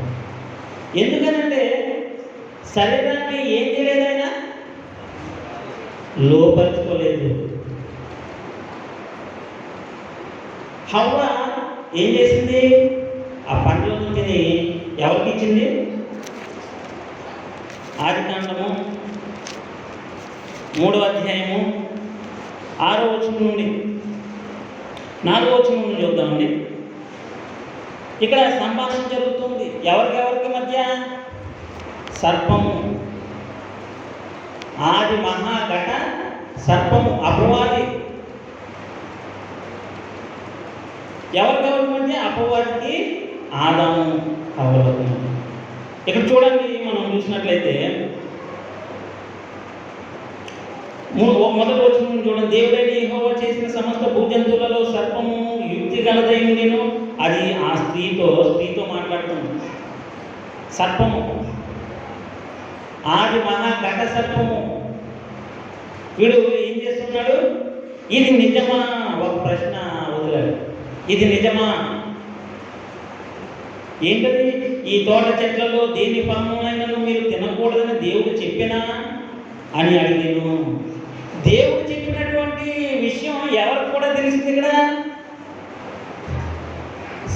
ఎందుకనంటే శరీరాన్ని ఏం చేయలేదైనా లోపరుచుకోలేదు. హవ్వ ఏం చేసింది? ఆ పండ్లను తిని ఎవరికి ఇచ్చింది? ఆదికాండము 3వ అధ్యాయము 6వ వచనం నుండి 4వ వచనం నుండి చూద్దామండి. ఇక్కడ సంభాషణ జరుగుతుంది. ఎవరికి మధ్య? సర్పము, ఆది మహాఘట సర్పము, అపవాది. ఎవరికెవరికి మధ్య? అపవాదికి ఆదాము హవ్వలకు. ఇక్కడ చూడండి, మనం చూసినట్లయితే మొదటి వచనం చూడండి. దేవుడైన యెహోవా చేసిన సమస్త భూజంతువులలో సర్పము యుక్తి గలదై ఉండెను. అది ఆ స్త్రీతో మాట్లాడుతుంది. సర్పము, ఆది మహాఘట సర్పము. వీడు ఏం చేస్తున్నాడు? ఇది నిజమా? ఒక ప్రశ్న వదిలాడు. ఇది నిజమా? ఏంటది? ఈ తోట చెట్లలో దేని ఫలమునైనను మీరు తినకూడదని దేవుడు చెప్పినా అని అడిగాను. దేవుడు చెప్పినటువంటి విషయం ఎవరికి కూడా తెలిసింది? ఇక్కడ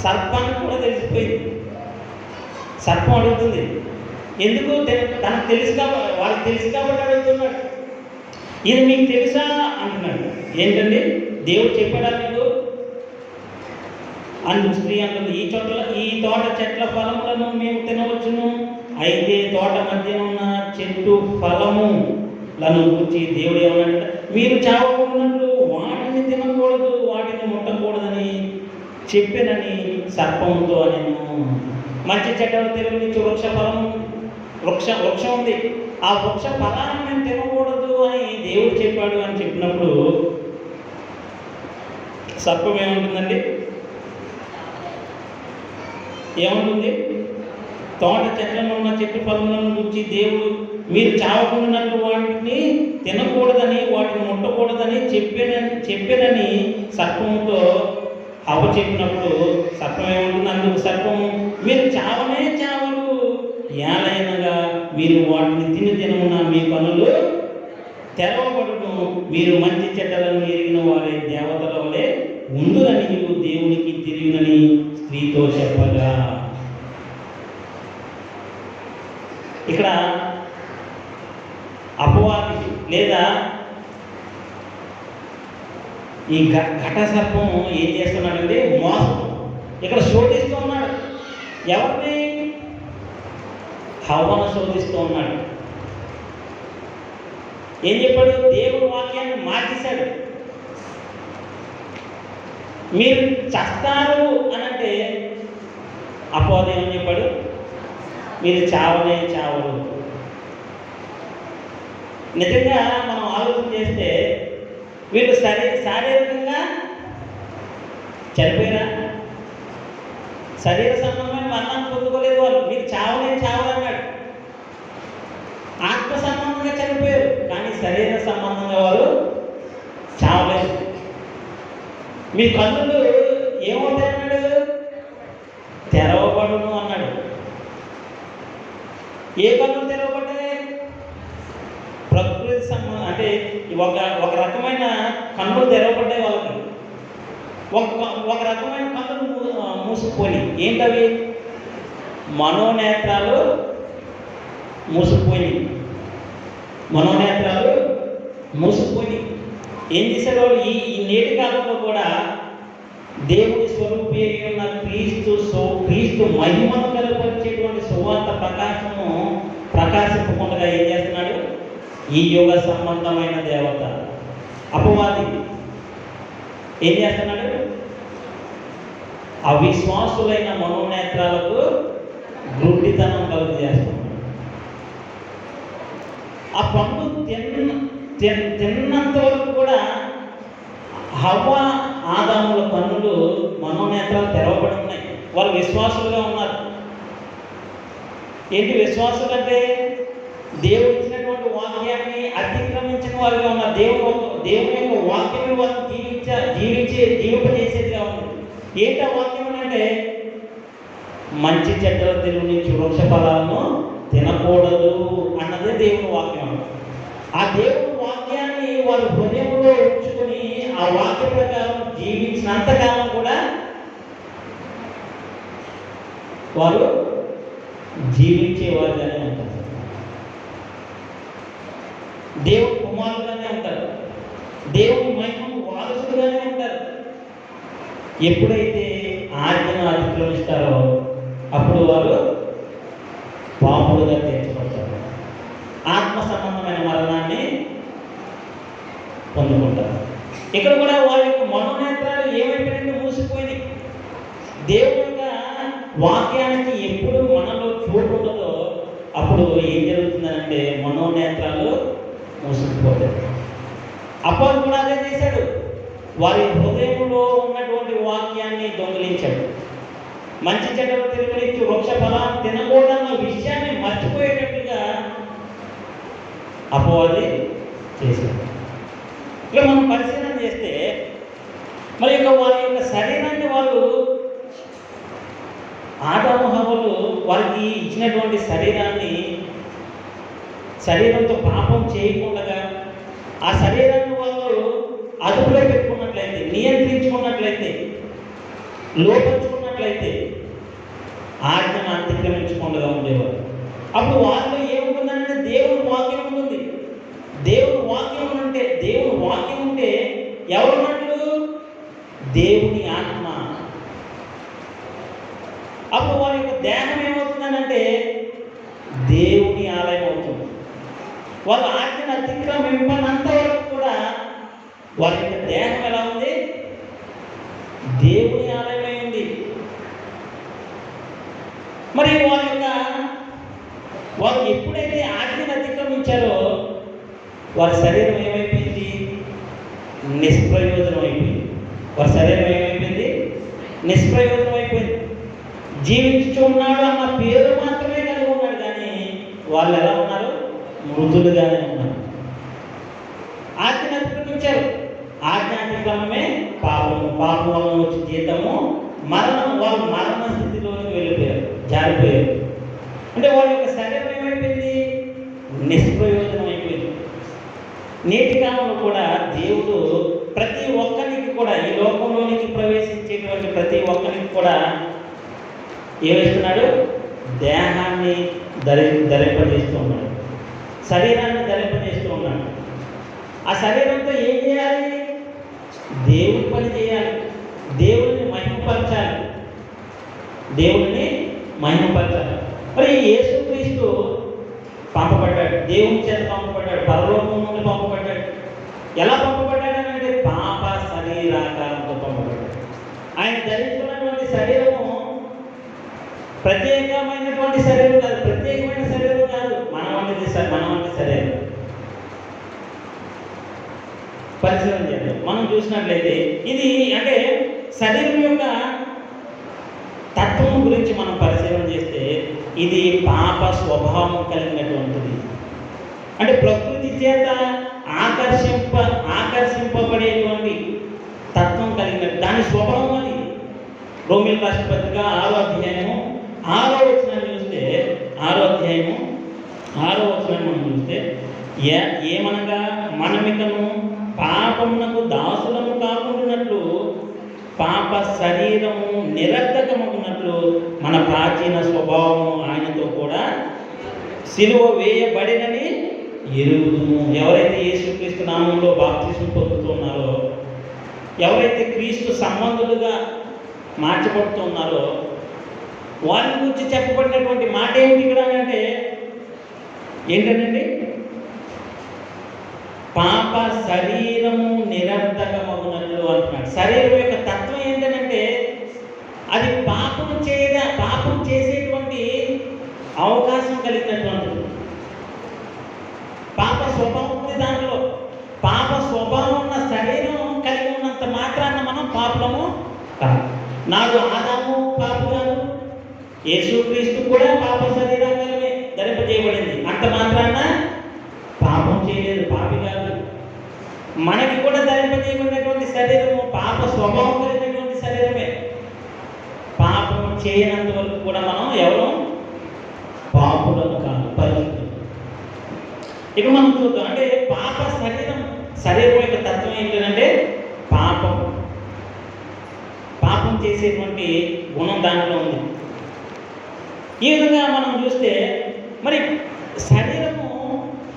సర్పానికి కూడా తెలిసిపోయింది. సర్పం అడుగుతుంది. ఎందుకు? తనకు తెలుసు కాబట్టి, వాళ్ళకి తెలుసు కాబట్టి అడుగుతున్నాడు. ఇది మీకు తెలుసా అంటున్నాడు. ఏంటండి? దేవుడు చెప్పాడా మీకు? అందుకు స్త్రీ అంటుంది, ఈ తోట చెట్ల ఫలములను మేము తినవచ్చును, అయితే తోట మధ్యన ఉన్న చెట్టు ఫలములను గురించి దేవుడు ఏమన్నాడు? మీరు చావకూడనట్లు వాటిని తినకూడదు, వాటిని ముట్టకూడదని చెప్పానని సర్పంతో నేను. మంచి చెడ్డలు తెలియనిచ్చు వృక్షం ఉంది. ఆ వృక్ష ఫలాన్ని మేము తినకూడదు అని దేవుడు చెప్పాడు అని చెప్పినప్పుడు సర్పం ఏమంటుందండి? ఏమంటుంది? తోట చెట్లను ఉన్న చెట్టు ఫలములను గురించి దేవుడు మీరు చావకుండానట్లు వాటిని తినకూడదని, వాటిని ముట్టకూడదని చెప్పానని సర్పంతో హవ్వ చెప్పినప్పుడు సర్పం ఏమంటుంది? అందుకు సర్పము, మీరు చావనే చావరు, ఏలైనగా మీరు వాటిని తినమున మీ కనులు తెరవబడును, మీరు మంచి చెడ్డలను ఎరిగిన వారే దేవతల వలె ఉండునని దేవునికి తెలియనని స్త్రీతో చెప్పగా. ఇక్కడ అపవాది లేదా ఈ ఘట సర్పం ఏం చేస్తున్నాడంటే మోసం. ఇక్కడ శోధిస్తూ ఉన్నాడు. ఎవరిని? హవ్వను శోధిస్తూ ఉన్నాడు. ఏం చెప్పాడు? దేవుడు వాక్యాన్ని మార్చేశాడు. మీరు చస్తారు అనంటే అపవాది ఏమని చెప్పాడు? మీరు చావనే చావరు. నిజంగా మనం ఆలోచన చేస్తే వీళ్ళు శారీరకంగా చనిపోయారా? శరీర సంబంధమైన మరణాన్ని పొందుకోలేదు వాళ్ళు. మీరు చావలన్నాడు. ఆత్మ సంబంధంగా చనిపోయారు, కానీ శరీర సంబంధంగా వారు చావలేదు. మీ కన్నులు ఏమవుతాయి అన్నాడు? తెరవబడును అన్నాడు. ఏ కన్నులు తెరవబడ్డాయి? ప్రకృతి సంబంధం అంటే ఒక రకమైన కన్నులు తెరవబడ్డాయి వాళ్ళకి. ఒక రకమైన కన్నులు మూసుకుపోయి. ఏంటవి? మనోనేత్రాలు మూసుకుపోయి. మనోనేత్రాలు మూసుకుపోయి ఏం చేశారు వాళ్ళు? ఈ నేటి కాలంలో కూడా దేవుని స్వరూపి ఉన్న క్రీస్తు మహిమను కనపరిచేటువంటి సువార్త ప్రకాశము ప్రకాశింపకుండా ఏం చేస్తున్నాడు? ఈ యుగ సంబంధమైన దేవత అపవాది ఏం చేస్తున్నాడు? అవిశ్వాసులైన మనోనేత్రాలకు గుడ్డితనం కలుగు చేస్తున్నాడు. ఆ పండు తిన్నంత వరకు కూడా హవ్వ ఆదాముల కన్నులు మనోనేత్రాలు తెరవబడి ఉన్నాయి. వాళ్ళు విశ్వాసులుగా ఉన్నారు. ఏంటి విశ్వాసులు అంటే? దేవుడు ఇచ్చినటువంటి వాక్యాన్ని అతిక్రమించిన వారుగా ఉన్నారు. దేవుని యొక్క వాక్యం వారిని జీవింపజేసేదిగా ఉంది. ఏంటి ఆ వాక్యం అంటే? మంచి చెడ్డల తెలుగు నుంచి వృక్ష ఫలాలను తినకూడదు అన్నదే దేవుని వాక్యం. ఆ దేవుని వాక్యాన్ని వారి హృదయంలో ఉంచుకొని ఆ వాక్య ప్రకారం జీవించినంతకాలం కూడా వారు జీవించేవారుగానే ఉంటారు. దేవుని కుమారులుగానే ఉంటారు. దేవుని మహిమను వారసులుగానే ఉంటారు. ఎప్పుడైతే ఆజ్ఞను అతిక్రమిస్తారో అప్పుడు వారు పాపులుగా తీర్చబడతారు. ఆత్మ సంబంధమైన మరణాన్ని పొందుకుంటారు. ఇక్కడ కూడా వారి యొక్క మనోనేత్రాలు ఏమైపోయినట్టు మూసిపోయింది. దేవుని యొక్క వాక్యానికి ఎప్పుడు మనలో చోటు ఉండదో అప్పుడు ఏం జరుగుతుందంటే మనోనేత్రాలు మూసుకుపోతాయి. అప్పుడు కూడా అదే చేశాడు. వారి హృదయంలో ఉన్నటువంటి వాక్యాన్ని దొంగిలించాడు. మంచి చెడ్డలు తిరిగి వృక్ష ఫలాన్ని తినకూడదన్న విషయాన్ని మర్చిపోయేటట్టుగా అపవాది చేశాడు. ఇట్లా మనం పరిశీలన చేస్తే మరి వారి యొక్క శరీరాన్ని వాళ్ళు ఆదాము హవ్వలు వారికి ఇచ్చినటువంటి శరీరంతో పాపం చేయకుండా ఆ శరీరాన్ని వాళ్ళు అదుపులో పెట్టుకున్నట్లయితే, నియంత్రించుకున్నట్లయితే, లోపించుకున్నట్లయితే ఆజ్ఞను అతిక్రమించకుండా ఉండేవారు. అప్పుడు వాళ్ళు ఏముంటుందంటే దేవుని వాక్యం ఉంటుంది. దేవుని వాక్యం ఉంటే ఎవరున్నట్లు? దేవుని ఆత్మ. అప్పుడు వారి యొక్క దేహం ఏమవుతుందనంటే దేవుని ఆలయం అవుతుంది. వాళ్ళ ఆజ్ఞను అతిక్రమింపనంత వరకు కూడా వారి యొక్క దేహం ఎలా ఉంది? దేవుని ఆలయమై ఉంది. మరి వారు ఎప్పుడైతే ఆజ్ఞను అతిక్రమించారో వారి శరీరం ఏమైపోయింది? నిష్ప్రయోజనం అయిపోయింది. వారి శరీరం ఏమైపోయింది? నిష్ప్రయోజనం అయిపోయింది. జీవించున్నాడు అన్న పేరు మాత్రమే కలిగి ఉన్నాడు, కానీ వాళ్ళు ఎలా ఉన్నారు? మృతులుగానే ఉన్నారు. ఆజ్ఞను అతిక్రమించారు. ఆజ్ఞ అతిక్రమమే పాపము. పాపం వల్ల వచ్చి జీతము మరణం. వాళ్ళు మరణ స్థితిలోకి వెళ్ళిపోయారు, జారిపోయారు. అంటే వాళ్ళ యొక్క శరీరం ఏమైపోయింది? నిష్ప్రయోజనం అయిపోయింది. నేటి కాలంలో కూడా దేవుడు ప్రతి ఒక్కరికి కూడా, ఈ లోకంలోనికి ప్రవేశించేటువంటి ప్రతి ఒక్కరికి కూడా ఏమిస్తున్నాడు? దేహాన్ని ధరింపజేస్తూ ఉన్నాడు, శరీరాన్ని ధరింపజేస్తూ ఉన్నాడు. ఆ శరీరంతో ఏం చేయాలి? దేవుని పని చేయాలి, దేవుడిని మహిమపరచాలి. మరి యేసుక్రీస్తు పంపబడ్డాడు, దేవుని చేత పంపబడ్డాడు, పరలోకం నుండి పంపబడ్డాడు. ఎలా పంపబడ్డాడనంటే పాప శరీరాకారంతో పంపబడ్డాడు. ఆయన ధరించుకున్నటువంటి శరీరము ప్రత్యేకమైనటువంటి శరీరం కాదు, మన వంటి శరీరం. పరిశీలన చేద్దాం. మనం చూసినట్లయితే ఇది అంటే శరీరం యొక్క తత్వం గురించి మనం పరిశీలన చేస్తే ఇది పాప స్వభావం కలిగినటువంటిది. అంటే ప్రకృతి చేత ఆకర్షింపబడేటువంటి తత్వం కలిగిన దాని స్వభావం అది. రోమిల రాసిన పత్రిక 6వ అధ్యాయము 6వ వచనాన్ని చూస్తే 6వ అధ్యాయము 6వ వచనాన్ని మనం చూస్తే ఏమనగా మనమికను పాపమునకు దాసులము కాకుండానట్లు పాప శరీరము నిరర్ధకమగునట్లు మన ప్రాచీన స్వభావము ఆయనతో కూడా సిలువ వేయబడినని ఎరుగుదుము. ఎవరైతే యేసుక్రీస్తు నామంలో బాప్తిస్మం పొందుతున్నారో, ఎవరైతే క్రీస్తు సంబంధులుగా మార్చబడుతున్నారో వారి గురించి చెప్పబడినటువంటి మాట ఏమిటి ఇక్కడ అంటే ఏంటండి? పాప శరీరము నిరర్ధకమగునట్లు అంటున్నాడు. శరీరం యొక్క తత్వం ఏంటంటే అది పాపం చేసేటువంటి అవకాశం కలిగినటువంటిది. పాప స్వభావం ఉంది దానిలో. పాప స్వభావం ఉన్న శరీరం కలిగి ఉన్నంత మాత్రాన మనం పాపలము కాదు. నాడు ఆదాము పాప కాదు, యేసుక్రీస్తు కూడా పాప శరీరాన్ని ధరింపజేయబడింది. అంత మాత్రాన పాపం చేయలేదు, పాపి కాదు. మనకి కూడా ధరింపజేయబడినటువంటి శరీరము పాప స్వభావం కలిగినటువంటి శరీరమే. పాపం చేయనంత వరకు కూడా మనం ఎవరు పాపులను కాదు, పరిశుద్ధులు. ఇక మనం చూద్దాం. అంటే పాప శరీరం యొక్క తత్వం ఏంటంటే పాపం చేసేటువంటి గుణం దాంట్లో ఉంది. ఈ విధంగా మనం చూస్తే మరి శరీరము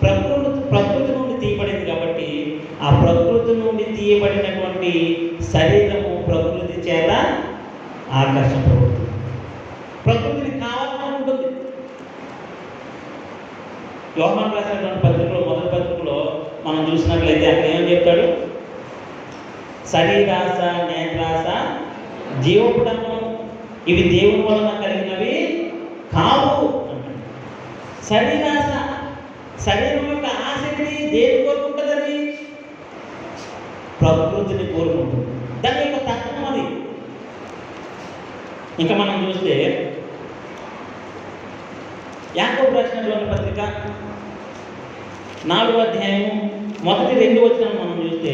ప్రకృతి నుండి తీయబడింది కాబట్టి ఆ ప్రకృతి నుండి తీయబడినటువంటి శరీరము ప్రకృతి చేత ఆకర్షించబడుతుంది, ప్రకృతిని కావాలని ఉంటుంది. యోహాను రాసినటువంటి పత్రికలో, మొదటి పత్రికలో మనం చూసినట్లయితే అక్కడ ఏమని చెప్తాడు? శరీరాశ, నేత్రాశ, జీవపుటము ఇవి దేవుని వలన కలిగినవి కావు అంటాడు. శరీరం యొక్క ఆసక్తి దేని కోరుకుంటుందని? ప్రకృతిని కోరుకుంటుంది. దాని యొక్క తత్వం అది. ఇంకా మనం చూస్తే యాకోబు రాసినటువంటి పత్రిక 4వ అధ్యాయము మొదటి 2 వచనాలు మనం చూస్తే,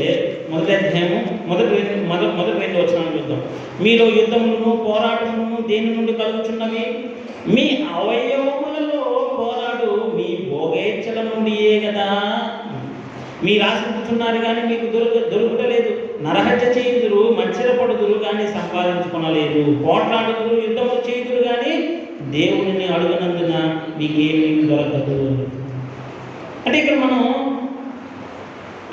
మొదటి అధ్యాయము మొదటి 2 వచనాలు చూద్దాం. మీలో యుద్ధములను పోరాటములను దేని నుండి కలుగుచున్నవి? మీ అవయవములలో పోరాడు మీ భోగేచ్ఛల నుండియే కదా. మీరు ఆశించుతున్నారు కానీ మీకు దొరుకుటలేదు. నరహత్య చేయుదురు, మత్సరపడుదురు కానీ సంపాదించుకొనలేదు. పోట్లాడుదురు, యుద్ధము చేయుదురు కానీ దేవుని అడుగునందున మీకేమీ దొరకదు. అంటే ఇక్కడ మనం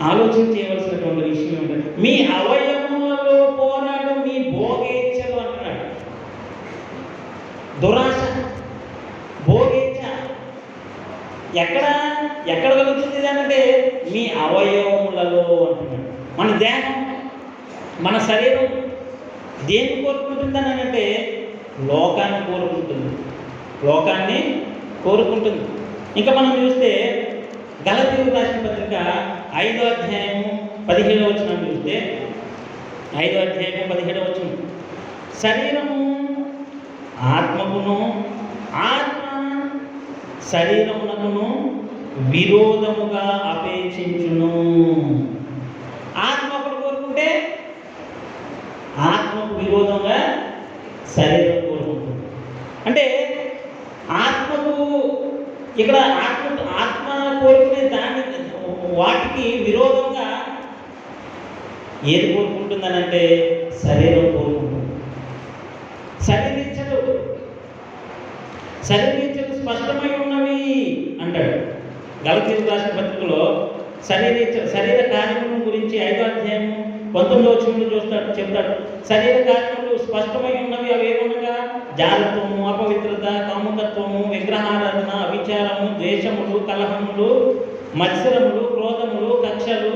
ఆలోచన చేయవలసినటువంటి విషయం ఏంటంటే మీ అవయవములలో పోరాడు మీ భోగేచ్ఛలు అంటున్నాడు. దురాశ, భోగేచ్ఛ ఎక్కడ కలుగుతుంది అంటే మీ అవయవములలో అంటున్నాడు. మన దేహం, మన శరీరం దేన్ని కోరుకుంటుందని అంటే లోకాన్ని కోరుకుంటుంది. ఇంకా మనం చూస్తే గలతీయులకు రాసిన పత్రిక 5వ అధ్యాయము 17వ వచనం చూస్తే 5వ అధ్యాయము 17వ వచనం, శరీరము ఆత్మకును ఆత్మ శరీరమునకును విరోధముగా అపేక్షించును. ఆత్మ ఒకటి కోరుకుంటే ఆత్మకు విరోధంగా శరీరం కోరుకుంటుంది. అంటే ఆత్మకు ఇక్కడ ఆత్మ కోరుకునే వాటికి విరోధంగా ఏది కోరుకుంటుందని అంటే శరీరం కోరుకుంటుంది. శరీరీచ్ఛలు స్పష్టమై ఉన్నవి అంటాడు. గలతీయులకు రాసిన పత్రికలో శరీర కార్యముల గురించి 5వ అధ్యాయం 19వ వచనంలో చెప్తాడు. శరీర కార్యములు స్పష్టమై ఉన్నవి. అవి ఏమనగా జాలత్వము, అపవిత్రత, కాముకత్వము, విగ్రహారాధన, అవిచారము, ద్వేషములు, కలహములు, మత్సరములు, క్రోధములు, కక్షలు,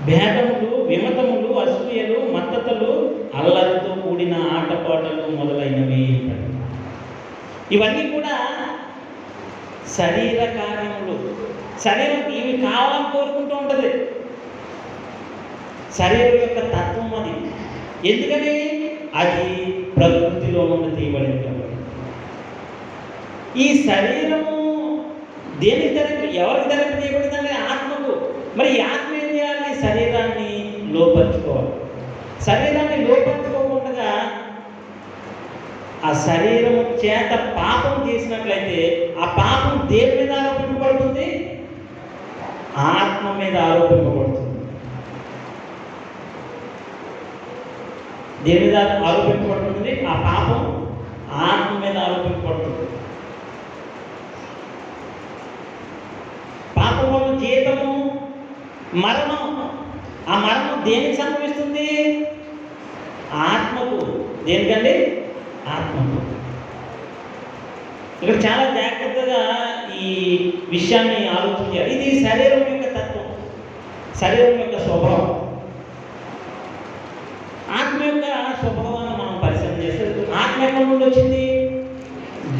భేదములు, విమతములు, అసూయలు, మత్తతలు, అల్లరితో కూడిన ఆటపాటలు మొదలైనవి. ఇవన్నీ కూడా శరీర కార్యములు. శరీరం ఇవి కావాలని కోరుకుంటూ ఉంటుంది. శరీరం యొక్క తత్వం అది. ఎందుకని? అది ప్రకృతిలో నుండి తీయబడింది కాబట్టి. ఈ శరీరము దేనికి ఎవరికి ధరింపు చేయబడిందంటే ఆత్మకు. మరి ఈ ఆత్మ ఏం చేయాలి? శరీరాన్ని లోపరుచుకోవాలి. శరీరాన్ని లోపరుచుకోకుండా ఆ శరీరం చేత పాపం చేసినట్లయితే ఆ పాపం దేని మీద ఆరోపింపబడుతుంది? ఆత్మ మీద ఆరోపింపబడుతుంది. దేని మీద ఆరోపింపబడుతుంది? ఆ పాపం ఆత్మ మీద ఆరోపింపబడుతుంది. పాపం వల్ల జీతము మరణం. ఆ మరణం దేనికి సంభవిస్తుంది? ఆత్మకు. దేనికండి? ఆత్మకు. ఇక్కడ చాలా జాగ్రత్తగా ఈ విషయాన్ని ఆలోచించాలి. ఇది శరీరం యొక్క తత్వం, శరీరం యొక్క స్వభావం. ఆత్మ యొక్క స్వభావాన్ని మనం పరిశీలన చేస్తే ఆత్మ ఎక్కడి నుండి వచ్చింది?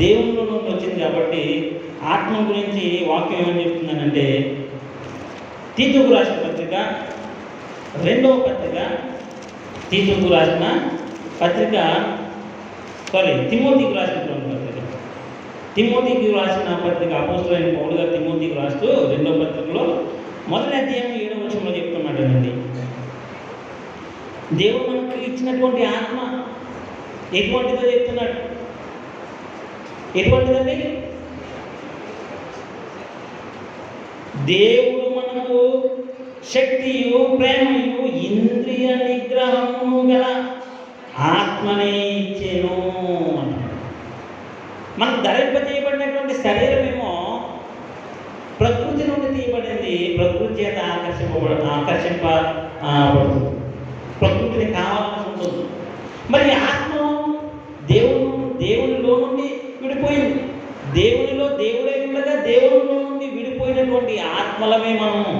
దేవుని నుండి వచ్చింది. కాబట్టి ఆత్మ గురించి వాక్యం ఏమని చెప్తుందనంటే, తీతుకు రాసిన పత్రిక 2వ పత్రిక, తీతుకు రాసిన పత్రిక తిమోతికి రాసినటువంటి పత్రిక, తిమోతికి రాసిన పత్రిక అపోస్తలుడైన పౌలు గారు తిమోతికి రాస్తూ 2వ పత్రికలో మొదటి అధ్యాయం 7వ వచనంలో చెప్తున్నాడండి, దేవుడు మనకు ఇచ్చినటువంటి ఆత్మ ఎటువంటిదో చెప్తున్నాడు. ఎటువంటిదండి? దేవుడు మనకు శక్తియు ప్రేమయు ఇంద్రియ నిగ్రహము గల ఆత్మనే ఇచ్చెను అన్నాడు. మనకు ధరింపజేయబడినటువంటి శరీరమేమో ప్రకృతి నుండి తీయబడింది. ప్రకృతి చేత ఆకర్షింపబడుతుంది. ప్రకృతిని కావాలనుకుంటుంది. మరి ఆత్మ దేవునిలో నుండి విడిపోయింది. దేవునిలో దేవుడై ఉండగా దేవునిలో నుండి విడిపోయినటువంటి ఆత్మలమే మనము.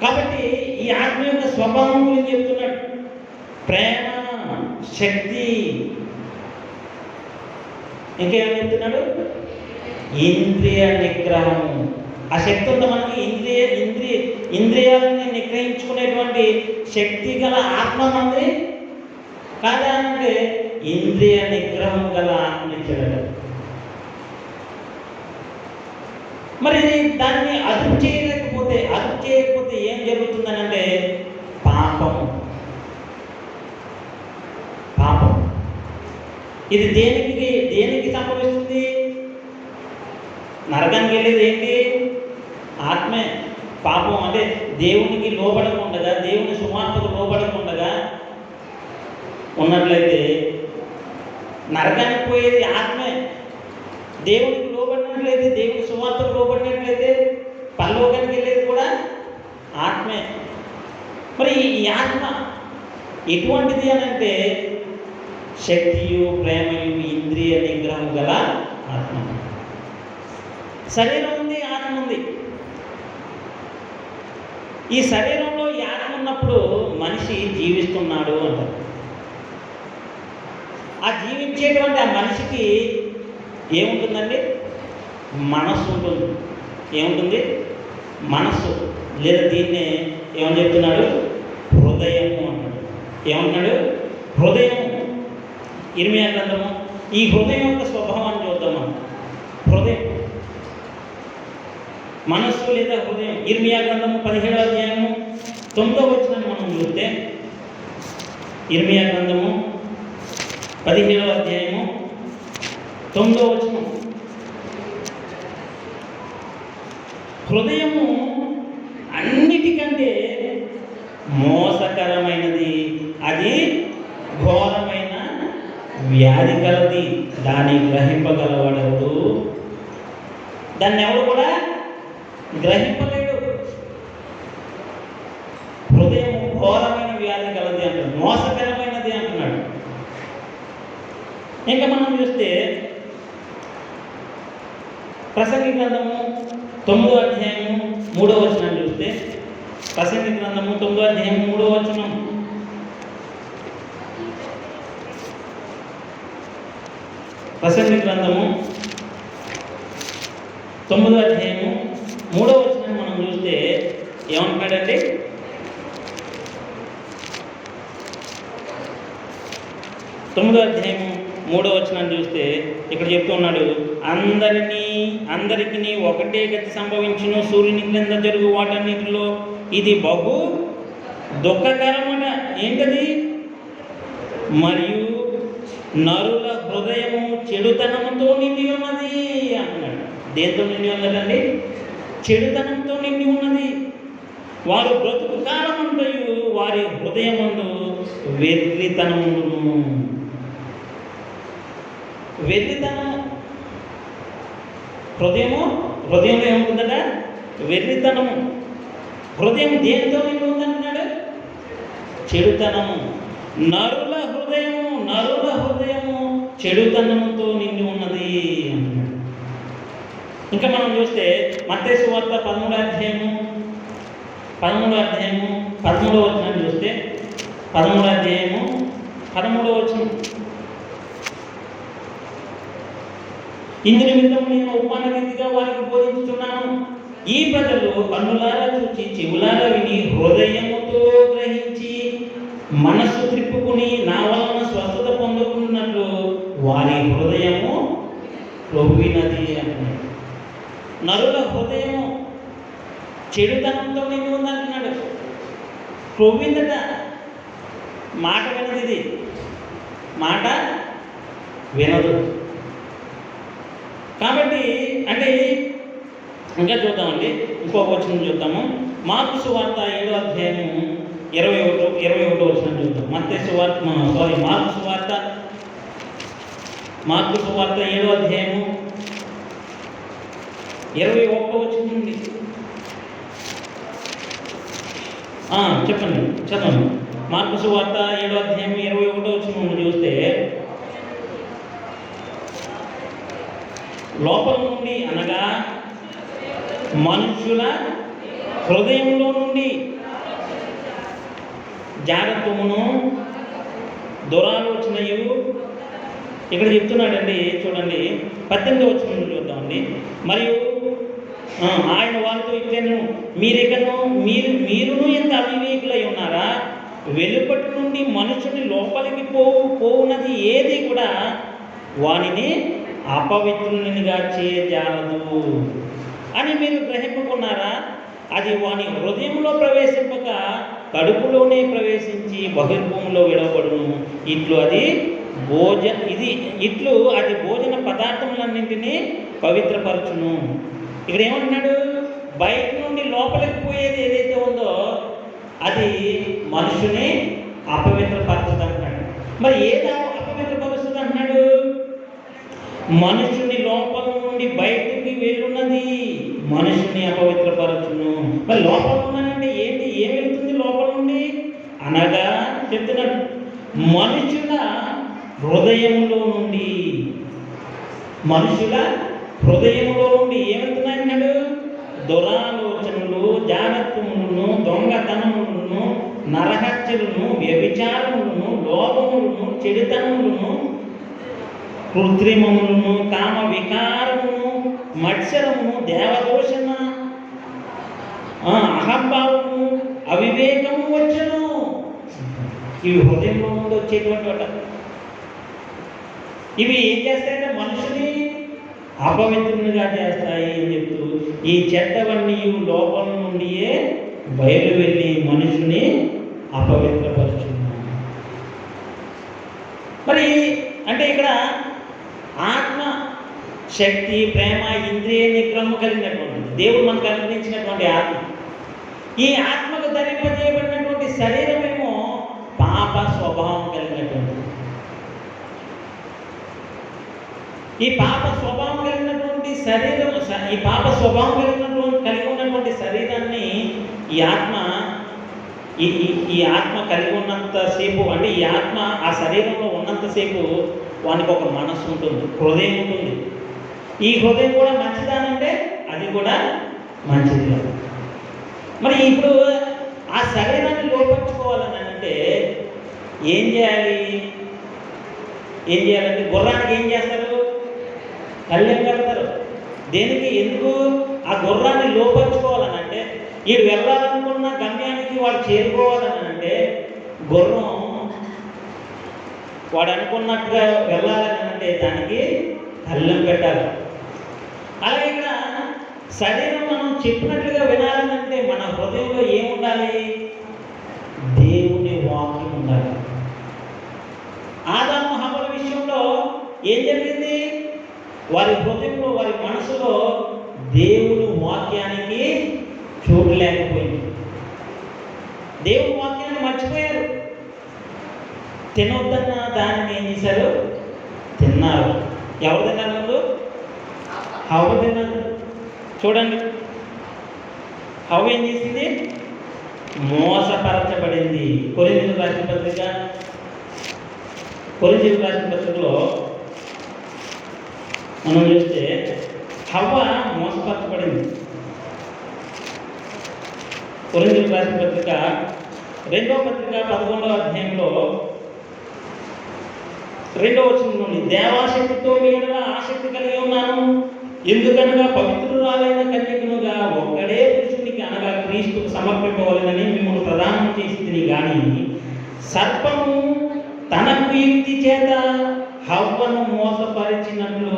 కాబట్టి ఈ ఆత్మ యొక్క స్వభావం గురించి చెప్తున్నాడు. ప్రేమ, శక్తి, ఇంకేమని చెప్తున్నాడు? ఇంద్రియ నిగ్రహము. ఆ శక్తి ఉందా మనకి? ఇంద్రియాలని నిగ్రహించుకునేటువంటి శక్తి గల ఆత్మ మనది కాదా అంటే ఇంద్రియ నిగ్రహం గల ఆత్మ ఇచ్చాడు. మరి దాన్ని అదుపు చేయకపోతే ఏం జరుగుతుందనంటే పాపం. ఇది దేనికి సంభవిస్తుంది? నరకానికి వెళ్ళేది ఏంటి? ఆత్మే. పాపం అంటే దేవునికి లోబడకుండగా, దేవుని సువార్తకు లోబడకుండగా ఉన్నట్లయితే నరకానికి పోయేది ఆత్మే. దేవునికి లోబడినట్లయితే, దేవుని సువార్తకు లోబడినట్లయితే పరలోకానికి వెళ్ళేది కూడా ఆత్మే. మరి ఈ ఆత్మ ఎటువంటిది అని అంటే శక్తియు ప్రేమయు ఇంద్రియ నిగ్రహం గల ఆత్మ. శరీరం ఉంది, ఆత్మ ఉంది. ఈ శరీరంలో ఈ ఆత్మ ఉన్నప్పుడు మనిషి జీవిస్తున్నాడు అంటారు. ఆ జీవించేటువంటి ఆ మనిషికి ఏముంటుందండి? మనస్సు ఉంటుంది. ఏముంటుంది? మనస్సు. లేదా దీన్నే ఏమని చెప్తున్నాడు? హృదయము అన్నాడు. ఏమంటున్నాడు? హృదయము. ఇర్మియా గ్రంథము ఈ హృదయం యొక్క స్వభావాన్ని చూద్దాం. హృదయం, మనస్సు లేదా హృదయం. ఇర్మియా గ్రంథము 17వ అధ్యాయము 9వ వచనాన్ని మనం చూస్తే, ఇర్మియా గ్రంథము 17వ అధ్యాయము 9వ వచనం, హృదయము అన్నిటికంటే మోసకరమైనది, అది ఘోరమైన వ్యాధి కలది, దాన్ని గ్రహింపగలవాడెవడు? దాన్ని ఎవరు కూడా గ్రహింపలేడు. హృదయం ఘోరమైన వ్యాధి కలది అంటాడు, మోసకరమైనది అంటున్నాడు. ఇంకా మనం చూస్తే ప్రసంగి గ్రంథము 9వ అధ్యాయము 3వ వచనం చూస్తే, ప్రసంగి గ్రంథము 9వ అధ్యాయం 3వ వచనం, ప్రసంగి గ్రంథము 9వ అధ్యాయము 3వ వచనాన్ని మనం చూస్తే ఏమంటున్నాడండి? తొమ్మిదో అధ్యాయం 3వ వచనాన్ని చూస్తే ఇక్కడ చెప్తూ ఉన్నాడు, అందరికీ ఒకటే గతి సంభవించును, సూర్యుని క్రింద జరుగు వాటన్నిటిలో ఇది బహు దుఃఖకరమట. ఏంటది? మరియు నరుల హృదయము చెడుతనంతో నిండి ఉన్నది అంటున్నాడు. దేంతో నిండి ఉన్నదండి? చెడుతనంతో నిండి ఉన్నది. వారు బ్రతుకు కాలమంతయు వారి హృదయమందు వెర్రితనమును. వెర్రితనం హృదయంలో ఏముంటుందట? వెర్రితనము. హృదయం దేంతో నిండి ఉందంటున్నాడు? చెడుతనము. నరుల హృదయము చెడుతనముతో నిండి ఉన్నది అంటున్నాడు. ఇంకా మనం చూస్తే మత్తయి సువార్త 13వ అధ్యాయము 13వ వచనాన్ని చూస్తే 13వ అధ్యాయము 13వ వచనం, ఇందు నిమిత్తం నేను ఉపమాన రీతిగా వారికి బోధించుతున్నాను. ఈ ప్రజలు కన్నులారా చూచి చెవులారా విని హృదయముతో గ్రహించి మనస్సు త్రిప్పుకుని నా వలన స్వస్థత పొందుకున్నట్లు వారి హృదయము క్రొవ్వినది అంటున్నాడు. నరుల హృదయము చెడుతనంతో నిండి ఉందంటున్నాడు. క్రొవ్విందట. మాట వినదు. ఇది మాట వినదు. కాబట్టి అంటే ఇంకా చూద్దామండి, ఇంకొక వచనం చూద్దాము. మార్కు సువార్త 7వ అధ్యాయము 21వ వచనం చూద్దాం. మార్కు సువార్త 7వ అధ్యాయము 21వ వచనం నుండి చెప్పండి, చదవండి. మార్కు సువార్త 7వ అధ్యాయం 21వ వచనం నుండి చూస్తే, లోపల నుండి అనగా మనుష్యుల హృదయంలో నుండి జాగ్రత్తమును దురాలోచనయు. ఇక్కడ చెప్తున్నాడండి, చూడండి 18వ వచనం నుండి చూద్దామండి. మరియు ఆయన వారితో ఇట్లను మీరును ఎంత అవివేకులై ఉన్నారా? వెలుపటి నుండి మనుషుని లోపలికి పోవునది ఏది కూడా వానిని అపవిత్రునిగా చేయజాలదు అని మీరు గ్రహింపుకున్నారా? అది వాని హృదయంలో ప్రవేశింపక కడుపులోనే ప్రవేశించి బహిర్భూమిలో విడవబడును. ఇట్లు అది భోజన పదార్థములన్నింటినీ పవిత్రపరచును. ఇక్కడ ఏమంటున్నాడు? బయట నుండి లోపలికి పోయేది ఏదైతే ఉందో అది మనుషుని అపవిత్రపరచదు అంటున్నాడు. మరి ఏదో అపవిత్రపరుస్తుంది అంటున్నాడు? మనుషుని లోపల నుండి బయటికి వెళ్ళున్నది మనుషుని అపవిత్రపరచును. మరి లోపల ఉన్నదంటే ఏంటి? ఏం వెళ్తుంది లోపల నుండి అనగా చెప్తున్నాడు, మనుషుల హృదయంలో నుండి ఏమవుతున్నాయన్నాడు? దురాలోచనలు, జాగ్రత్తములను, దొంగతనములను, నరహత్యలను, వ్యభిచారములను, లోపములను, చెడుతనములను, కృత్రిమములను, కామ వికారమును, మత్సరమును, దేవదూషణ, అహంభావము, అవివేకము వచ్చును. ఇవి హృదయంలో నుండి వచ్చేటువంటి ఇవి ఏం చేస్తాయంటే మనుషుని అపవిత్రునిగా చేస్తాయి అని చెప్తూ ఈ చెడ్డవన్నీ లోపల నుండియే బయలు వెళ్ళి మనుషుని అపవిత్రపరుచున్నాయి. మరి అంటే ఇక్కడ ఆత్మ శక్తి, ప్రేమ, ఇంద్రియ నిగ్రహము కలిగినటువంటి దేవుడు మనకు అనుగ్రహించినటువంటి ఆత్మ. ఈ ఆత్మకు ధరింపజేయబడినటువంటి శరీరమేమో పాప స్వభావం కలిగినటువంటి. ఈ పాప స్వభావం కలిగినటువంటి శరీరం, ఈ పాప స్వభావం కలిగి ఉన్నటువంటి శరీరాన్ని ఈ ఆత్మ కలిగి ఉన్నంతసేపు, అంటే ఈ ఆత్మ ఆ శరీరంలో ఉన్నంతసేపు వానికి ఒక మనస్సు ఉంటుంది, హృదయం ఉంటుంది. ఈ హృదయం కూడా మంచిదానంటే అది కూడా మంచిది. మరి ఇప్పుడు ఆ శరీరాన్ని లోపరుచుకోవాలని అంటే ఏం చేయాలంటే గుర్రానికి ఏం చేస్తారు? కళ్ళెం కడతారు. దేనికి? ఎందుకు? ఆ గుర్రాన్ని లోపరుచుకోవాలని అంటే వీడు వెళ్ళాలనుకున్న గమ్యానికి వాడు చేరుకోవాలని అంటే గుర్రం వాడు అనుకున్నట్టుగా వెళ్ళాలని అంటే దానికి కళ్ళెం పెట్టాలి. అలాగే ఇక్కడ శరీరం మనం చెప్పినట్లుగా వినాలనంటే మన హృదయంలో ఏముండాలి? దేవుని వాక్యం ఉండాలి. ఆదాము హవ్వల విషయంలో ఏం జరిగింది? వారి హృదయంలో, వారి మనసులో దేవుని వాక్యానికి చోటు లేకపోయింది. దేవుని వాక్యాన్ని మర్చిపోయారు. తినొద్దన్న దానిని ఏం చేశారు? తిన్నారు. ఎవరు తిన్నారు? ముందు హవ్వ తిన్నారు. చూడండి, హవ్వ ఏం చేసింది? మోసపరచబడింది. కొరింథీయులకు రాసిన పత్రికలో మనం చూస్తే హవ్వ మోసపరచబడింది. కొరింథీయులకు రాసిన పత్రిక 2వ పత్రిక 11వ అధ్యాయంలో 2వ వచనం నుండి, దేవాశక్తితో మీ యెడల ఆసక్తి కలిగి ఉన్నాను, ఎందుకనగా పవిత్రురాలైన కన్యకనుగా ఒక్కడే పురుషునికి అనగా క్రీస్తుకు సమర్పింపవలెనని మిమ్మల్ని ప్రదానం చేసింది. కానీ సర్పము తన కుయుక్తి చేత హవ్వను మోసపరిచినట్లు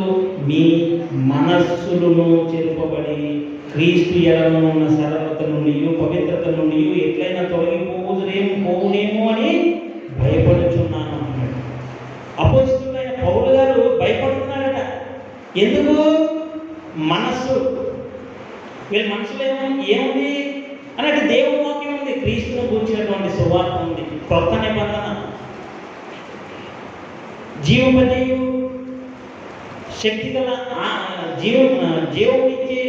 మీ మనస్సులను చెరుపబడి క్రీస్తు ఎడల ఉన్న సరళత నుండి, పవిత్రత నుండి ఎట్లయినా పోవునేమో అని భయపడుచున్నాను అన్నాడు. అపోస్తలుడైన పౌలు గారు భయపడుతున్నాడట. ఎందుకు? మనస్సు, వీళ్ళ మనసులో ఏముంది అన్నట్టు దేవుని వాక్యం ఉంది, క్రీస్తును కూర్చున్నటువంటి సువార్త ఉంది, కొత్త నిబంధన, జీవపదేయు శక్తి గల జీవం ఇచ్చే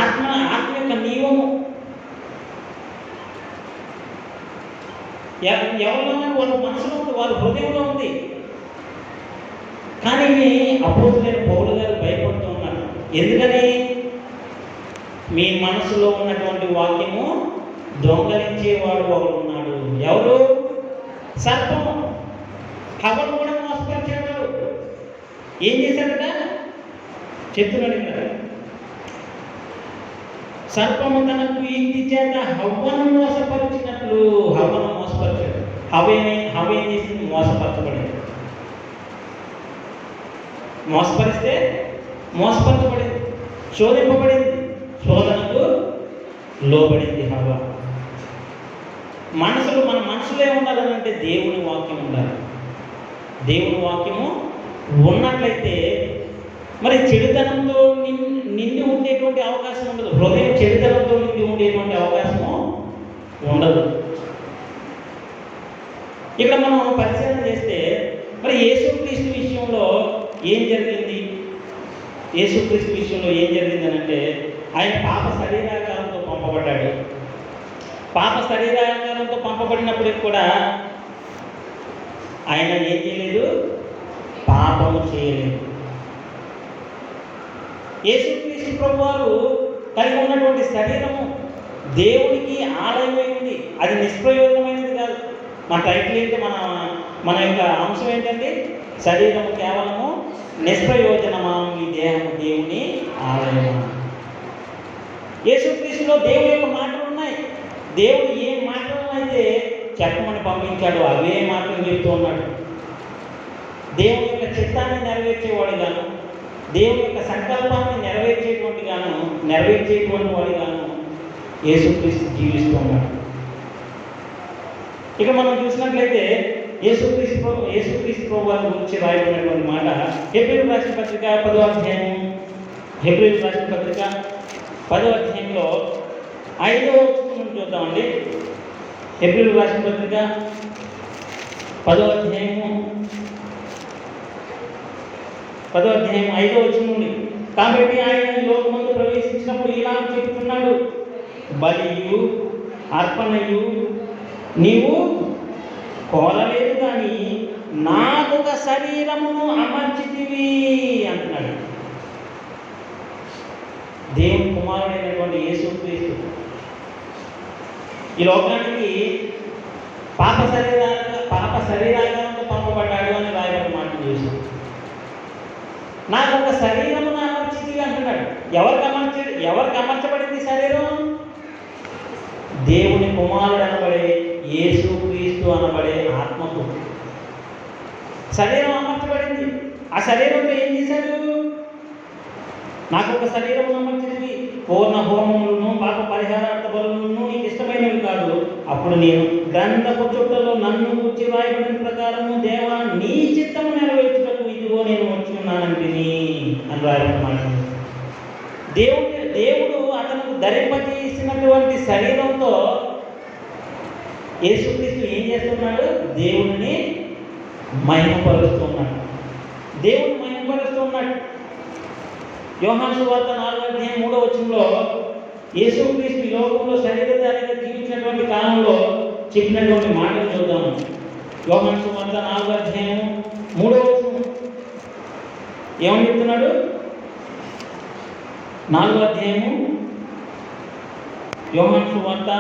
ఆత్మ యొక్క నియమము ఎవరిలో వాళ్ళ మనసులో ఉంది, వాళ్ళ హృదయంలో ఉంది. కానీ అపోస్తలుడైన పౌలు గారు భయపడుతూ ఉన్నారు. ఎందుకని? మీ మనసులో ఉన్నటువంటి వాక్యము దొంగలించేవాడు ఒకడు ఉన్నాడు. ఎవరు? సర్పము. హవ్వను కూడా మోసపరిచాడు. ఏం చేశాడట? చెప్తున్నాడు ఇక్కడ, సర్పము తనకు యుక్తి చేత హవ్వను మోసపరిచినట్లు. హవ్వను మోసపరిచాడు. హవ్వ ఏం చేసింది? మోసపరచబడింది. మోసపరచబడింది, శోధింపబడింది, శోధనకు లోబడింది హవ్వ. మన మనసులో ఏముండాలంటే దేవుని వాక్యం ఉండాలి. దేవుని వాక్యము ఉన్నట్లయితే మరి చెడుతనంతో నిండి ఉండేటువంటి అవకాశం ఉండదు. హృదయం చెడుతనంతో నిండి ఉండేటువంటి అవకాశము ఉండదు. ఇక్కడ మనం పరిశీలన చేస్తే మరి యేసుక్రీస్తు విషయంలో ఏం జరిగింది? యేసుక్రీస్తు విషయంలో ఏం జరిగిందని అంటే, ఆయన పాప శరీరాకారంతో పంపబడ్డాడు. పాప శరీరాకారంతో పంపబడినప్పటికి కూడా ఆయన ఏం చేయలేదు? పాపము చేయలేదు. యేసుక్రీస్తు ప్రభువారు కలిగి ఉన్నటువంటి శరీరము దేవునికి ఆలయమై ఉంది. అది నిష్ప్రయోజనమైనది కాదు. మన టైటిల్ ఏంటి? మన యొక్క అంశం ఏంటంటే, శరీరము కేవలము నిష్ప్రయోజనమా, ఈ దేహము దేవుని ఆలయమా. యేసుక్రీస్తులో దేవుని యొక్క మాటలు ఉన్నాయి. దేవుడు ఏ మాటలను అయితే చెప్పమని పంపించాడో అవే మాటలు చెప్తూ ఉన్నాడు. దేవుని యొక్క చిత్తాన్ని నెరవేర్చేవాడు గాను, దేవుని యొక్క సంకల్పాన్ని నెరవేర్చేటువంటి వాడు గాను యేసుక్రీస్తు జీవిస్తూ ఉన్నాడు. ఇక మనం చూసినట్లయితే యేసుక్రీస్తు ప్రభు వారి గురించి రాయబడినటువంటి మాట హెబ్రీయులకు రాసిన పత్రిక 10వ అధ్యాయం, హెబ్రీయులకు రాసిన పత్రిక 10వ అధ్యాయంలో 5వ వచనం చూద్దామండి. హెబ్రీయులకు రాసిన పత్రిక 10వ అధ్యాయం 5వ వచనం నుండి, కాబట్టి ఆయన ఈ లోకమందు ప్రవేశించినప్పుడు ఇలా చెప్తున్నాడు, బలియు అర్పణయు నీవు కోరలేదు కానీ నాకొక శరీరమును అమర్చితివి అంటున్నాడు. దేవుని కుమారుడైనటువంటి యేసుక్రీస్తు ఈ లోకానికి పాప శరీరాకారంతో పంపబడ్డాడు అని రాయబడిన మాట చూసాం. నాకు ఒక శరీరమును అమర్చితివి అంటున్నాడు. ఎవరికి అమర్చబడింది శరీరం? దేవుని కుమారుడు అనబడే యేసుక్రీస్తు అనబడే ఆత్మకు శరీరం అమర్చబడింది. ఆ శరీరంతో ఏం చేశాడు? నాకు ఒక శరీరం అమర్చినవి, పూర్ణ హోమములను పాప పరిహారార్థ బలులను నీకు ఇష్టమైనవి కాదు. అప్పుడు నేను గ్రంథపు చుట్టలో నన్ను కూర్చి రాయబడిన ప్రకారము దేవా నీ చిత్తము నెరవేర్చుటకు ఇదిగో నేను వచ్చి ఉన్నానంటిని అని రాయబడిన దేవుడు అతనికి ధరింపజేసినటువంటి శరీరంతో యేసుక్రీస్తు ఏం చేస్తున్నాడు? దేవుడిని మహిమపరుస్తున్నాడు. దేవుని మహిమపరుస్తున్నాడు. యోహాను సువార్త 4:3 యేసుక్రీస్తు ఈ లోకంలో శరీరధారిగా జీవించినటువంటి కాలంలో చెప్పినటువంటి మాటలు చూద్దాము. యోహాను సువార్త 4:3 ఏమని చెప్తున్నాడు? 4 యోహాను సువార్త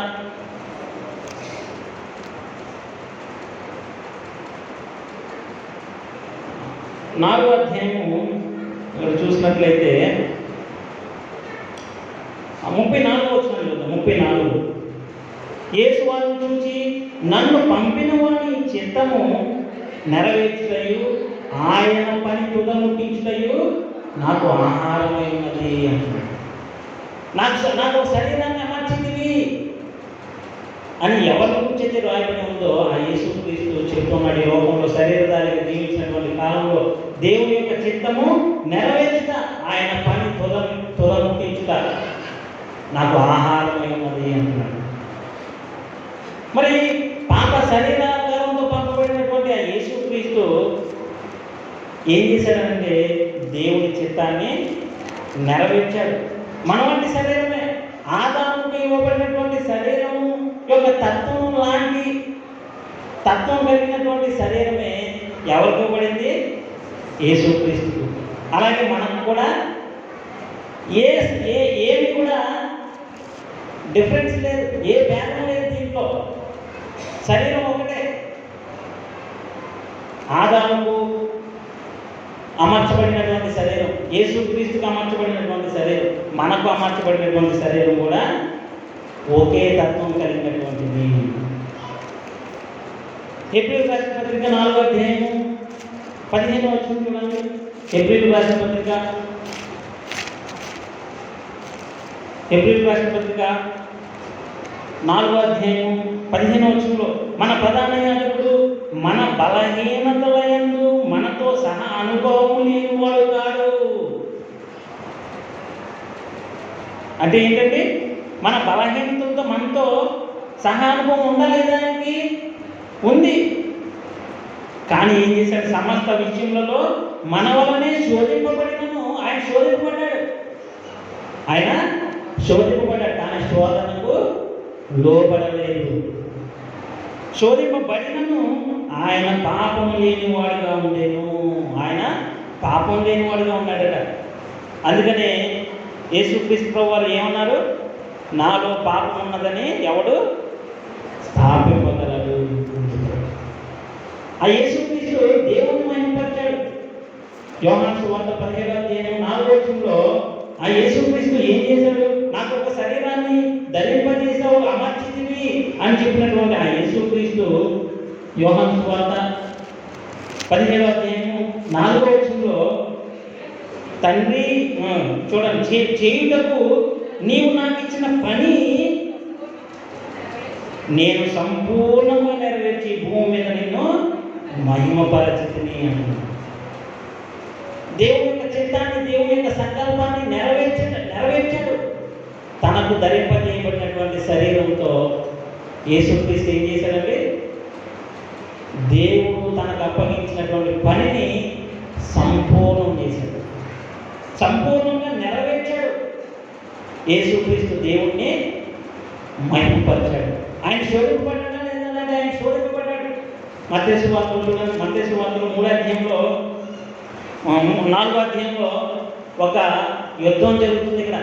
4 ఇక్కడ చూసినట్లయితే 34 యేసు వారిని చూసి నన్ను పంపిన వాని చిత్తము నెరవేర్చుటయు ఆయన పని తుదముట్టించుటయు నాకు ఆహారమై ఉన్నది అంటున్నాడు. నాకు శరీరాన్ని అమర్చింది అని ఎవరి గురించి రాయబడి ఉందో ఆ యేసుక్రీస్తు చెప్తున్నాడు. ఈ లోకంలో శరీరధారిగా జీవించినటువంటి కాలంలో దేవుని యొక్క చిత్తము నెరవేర్చుట, ఆయన పని తుదముట్టించుట నాకు ఆహారమై ఉన్నది అంటున్నాడు. మరి పాప శరీరాకారంతో పంపబడినటువంటి ఆ యేసుక్రీస్తు ఏం చేశాడంటే దేవుని చిత్తాన్ని నెరవేర్చాడు. మన వంటి శరీరమే, ఆదాముకు ఇవ్వబడినటువంటి శరీరం యొక్క తత్వం లాంటి తత్వం కలిగినటువంటి శరీరమే ఎవరికి ఇవ్వబడింది? యేసుక్రీస్తు. అలాగే మనకు కూడా ఏమి కూడా డిఫరెన్స్ లేదు, ఏ భేదం లేదు. దీంట్లో శరీరం ఒకటే. ఆదాముకు అమర్చబడినటువంటి శరీరం, యేసుక్రీస్తుకు అమర్చబడినటువంటి శరీరం, మనకు అమర్చబడినటువంటి శరీరం కూడా ఒకే తత్వం కలిగినటువంటిది. హెబ్రీయులకు రాసిన పత్రిక 4:15 చూడండి. హెబ్రీయులకు రాసిన పత్రిక 4:15 మన ప్రధాన యాజకుడు మన బలహీనతలయందు మనతో సహా అనుభవం లేనివాడు కాడు. అంటే ఏంటంటే మన బలహీనతలతో మనతో సహా అనుభవం ఉండలేదానికి ఉంది. కానీ ఏం చేశాడు? సమస్త విషయములలో మన వలనే శోధింపబడినను ఆయన శోధింపబడ్డాడు. కానీ శోధనకు లోపడలేదు. శోధింపబడినను ఆయన పాపం లేనివాడుగా ఉండేను. ఆయన పాపం లేనివాడుగా ఉన్నాడట. అందుకనే యేసుక్రీస్తు ప్రభువు వారు ఏమన్నారు? నాలో పాపం ఉన్నదని ఎవడు స్థాపింపగలడు. ఆ యేసుక్రీస్తు దేవుని మహిమపరిచాడు. యోహాను సువార్త 17:4 ఆ యేసుక్రీస్తు ఏం చేశాడు? నాకు ఒక శరీరాన్ని ధరింపజేసావు, అమర్చితివి అని చెప్పినటువంటి ఆ యేసుక్రీస్తు యోహాను సువార్త 17:4 తండ్రి చూడండి, చేయుటకు నీవు నాకు ఇచ్చిన పని నేను సంపూర్ణంగా నెరవేర్చి భూమి మీద నిన్ను మహిమపరచితిని అంటున్నాడు. దేవుని యొక్క చిత్తాన్ని, దేవుని యొక్క సంకల్పాన్ని నెరవేర్చాడు. తనకు ధరింపజేయబడినటువంటి శరీరంతో యేసుక్రీస్తు ఏం చేశాడంటే దేవుడు తనకు అప్పగించినటువంటి పనిని సంపూర్ణం చేశాడు, సంపూర్ణంగా నెరవేర్చాడు. యేసుక్రీస్తు దేవుణ్ణి మహిమపరిచాడు. ఆయన శోధింపబడ్డాడా లేదంటే ఆయన శోధింపబడ్డాడు. మత్తయి సువార్తలో 4 ఒక యుద్ధం జరుగుతుంది. ఇక్కడ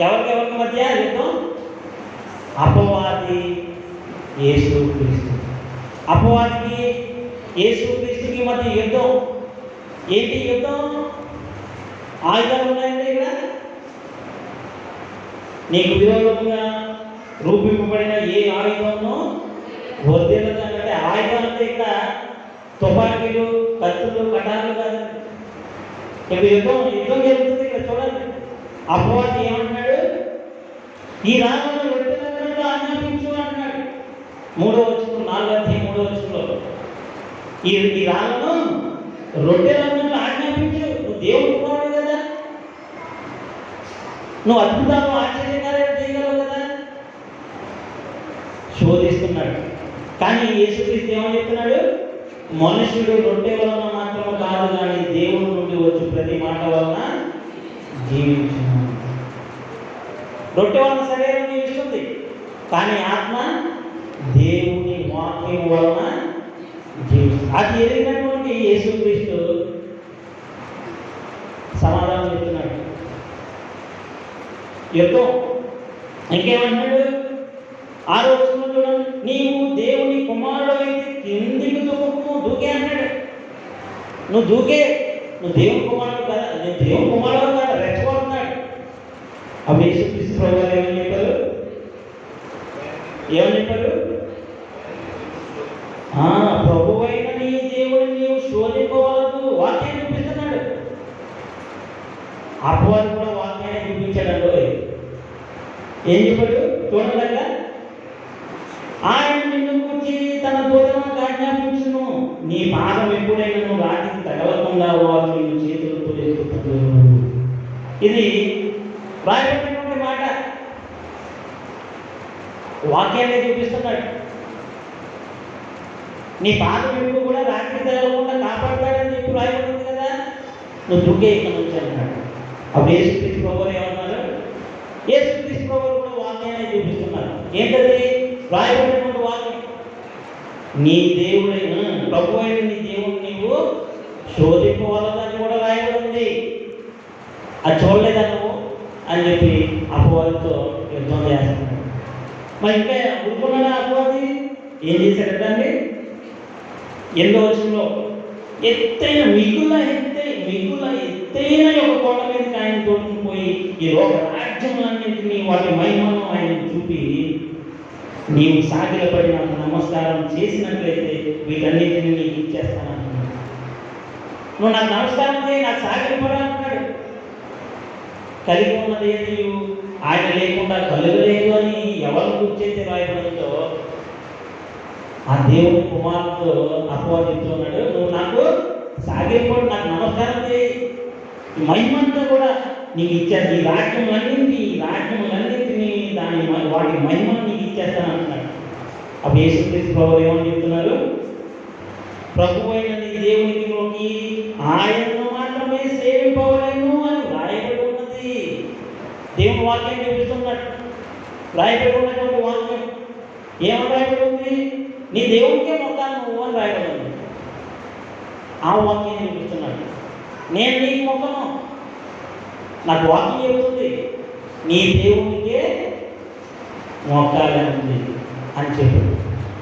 ఎవరికి మధ్య యుద్ధం? అపవాది యేసుక్రీస్తు, అపవాదికి యేసుక్రీస్తుకి మధ్య యుద్ధం. ఏంటి యుద్ధం? ఆయుధాలు ఉన్నాయండి ఇక్కడ. నీకు విరోధంగా రూపింపబడిన ఏ ఆయుధంను వర్ధిల్లదు అంటే ఆయుధం అంటే ఇక్కడ తుపాకీలు, కత్తులు, కటార్లు కాదు. ఇప్పుడు యుద్ధం జరుగుతుంది ఇక్కడ చూడండి. అపవాది ఏమంటున్నాడు? ఈ రాళ్ళను రొట్టెలలో ఆజ్ఞాపించు అంటున్నాడు. 3వ వచనం, 4వ అధ్యాయం 3వ వచనంలో ఈ రాళ్ళను రొట్టెలలో ఆజ్ఞాపించు. నువ్వు దేవుడు కుమారుడు కదా, నువ్వు అద్భుతాలు ఆశ్చర్యకార్యాలు చేయగలవు కదా. శోధిస్తున్నాడు. కానీ యేసుక్రీస్తు ఏమని చెప్తున్నాడు? మనుషుడు రొట్టె వలన మాత్రం కాదు కానీ దేవుడి నుండి వచ్చి ప్రతి మాట వలన జీవించును. రొట్టె వలన శరీరం జీవిస్తుంది, కానీ ఆత్మ దేవుని వాక్యం వలన జీవిస్తుంది. అది ఎదిగినటువంటి యేసుక్రీస్తు సమాధానం చెప్తున్నాడు. యుద్ధం ఇంకేమంటున్నాడు? 6వ వచనంలో చూడండి, నీవు దేవుని కుమారుడు అయితే కిందికి దూకే అన్నాడు. నువ్వు దూకే, నువ్వు దేవుని కుమారుడు కదా, నేను దేవుని కుమారుడు కదా, రెచ్చగొడుతున్నాడు. అప్పుడు యేసుక్రీస్తు ప్రభువు ఏమని చెప్పారు? ప్రభువైన నీ దేవుడిని నీవు శోధింపవలదు. వాక్యాన్ని చూపిస్తున్నాడు. అపవాది కూడా వాక్యాన్ని చూపించాడు. ఏం చెప్పాడు చూడండి. ఆయన నిన్ను గురించి తన దూతలను ఆజ్ఞాపించును, నీ పాదం ఎప్పుడైనా నువ్వు రాతికి తగలకుండా వారు నిన్ను చేతులతో ఎత్తుతారు. ఇది రాయబడినటువంటి మాట. వాక్యాన్ని చూపిస్తున్నాడు. నీ పాదం ఎప్పుడు కూడా రాత్రి తగలకుండా కాపాడతాడని చెప్పి రాయబడింది కదా, నువ్వు దుఃఖే ఇక్కడ నుంచి అన్నాడు. అప్పుడు యేసుక్రీస్తు ప్రభువు ఏమన్నారు? యేసుక్రీస్తు ప్రభువు కూడా వాక్యాన్ని చూపిస్తున్నారు. ఏంటది? రాయబడినటువంటి వాక్యం. నీ దేవుడైన ప్రభు అయిన నీ దేవుడు నీవు శోధింపవలదని కూడా రాయబడింది. అది చూడలేదా నువ్వు అని చెప్పి అపవాదితో యుద్ధం చేస్తున్నాడు. మరి ఇంకా ఊరుకున్నాడా అపవాది? ఏం చేశాడంటే 8వ వచనంలో ఎత్తైన మిగుల ఎత్తైన ఒక కోట మీదకి ఆయన తోడుకుని పోయి ఈ లోక రాజ్యములన్నింటినీ వాటి మహిమను ఆయన చూపి, నీవు సాగిలపడి నాకు నమస్కారం చేసినట్లయితే వీటన్నిటిని నీకు ఇచ్చేస్తానంటున్నాడు. నువ్వు నాకు నమస్కారం చేయి, నాకు సాగిలపడా అంటున్నాడు. కలిగి ఉన్నది నీవు ఆయన లేకుండా కలుగలేదు అని ఎవరు కూర్చైతే రాయబడిందో ఆ దేవుని కుమారుతో అపవాది చెప్తున్నాడు, నువ్వు నాకు సాగిలపడి నాకు నమస్కారం చేయి, మహిమంతా కూడా నీకు ఇచ్చేది, ఈ రాజ్యములన్నింటినీ దాని వాటి మహిమను నీకు ఇచ్చేస్తాను అంటున్నాడు. అప్పుడు యేసుక్రీస్తు ప్రభువు ఏమని చెప్తున్నారు? ప్రభు అయిన నీ దేవునికి ఆయనను మాత్రమే సేవింపవలెను అని రాయబడి ఉన్నది. దేవుని వాక్యం చూపిస్తున్నాడు. రాయబడి ఉన్నటువంటి వాక్యం ఏమని రాయబడి ఉంది? నీ దేవునికే మొక్కాలి నువ్వు అని రాయబడి ఉంది. ఆ వాక్యం చూపిస్తున్నాడు. నేను నీకు మొక్కను, నాకు వాక్యం చెబుతుంది నీ దేవునికే మొక్కాలని ఉంది అని చెప్పాడు.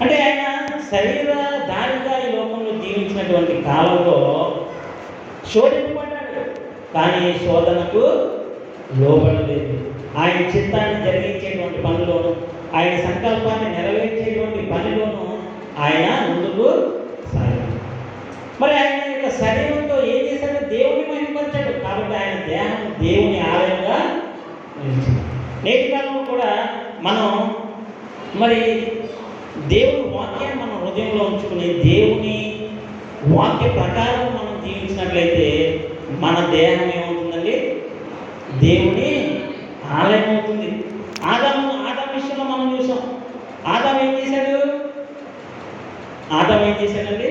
అంటే ఆయన శరీర దారిగా ఈ లోకంలో జీవించినటువంటి కాలంలో శోధింపబడ్డాడు, కానీ శోధనకు లోబడలేదు. ఆయన చిత్తాన్ని జరిగించేటువంటి పనిలోను, ఆయన సంకల్పాన్ని నెరవేర్చేటువంటి పనిలోను ఆయన ముందుకు సాగాడు. మరి ఆయన యొక్క శరీరంతో ఏం చేశాడు? దేవుని మహిమపరిచాడు. కాబట్టి ఆయన దేహం దేవుని ఆలయంగా నిలిచింది. నేటి కాలంలో కూడా మనం మరి దేవుని వాక్యాన్ని మనం హృదయంలో ఉంచుకుని దేవుని వాక్య ప్రకారం మనం జీవించినట్లయితే మన దేహం ఏమవుతుందండి? దేవుని ఆలయం అవుతుంది. ఆదాము విషయంలో మనం చూసాం. ఆదాము ఏం చేశాడండి?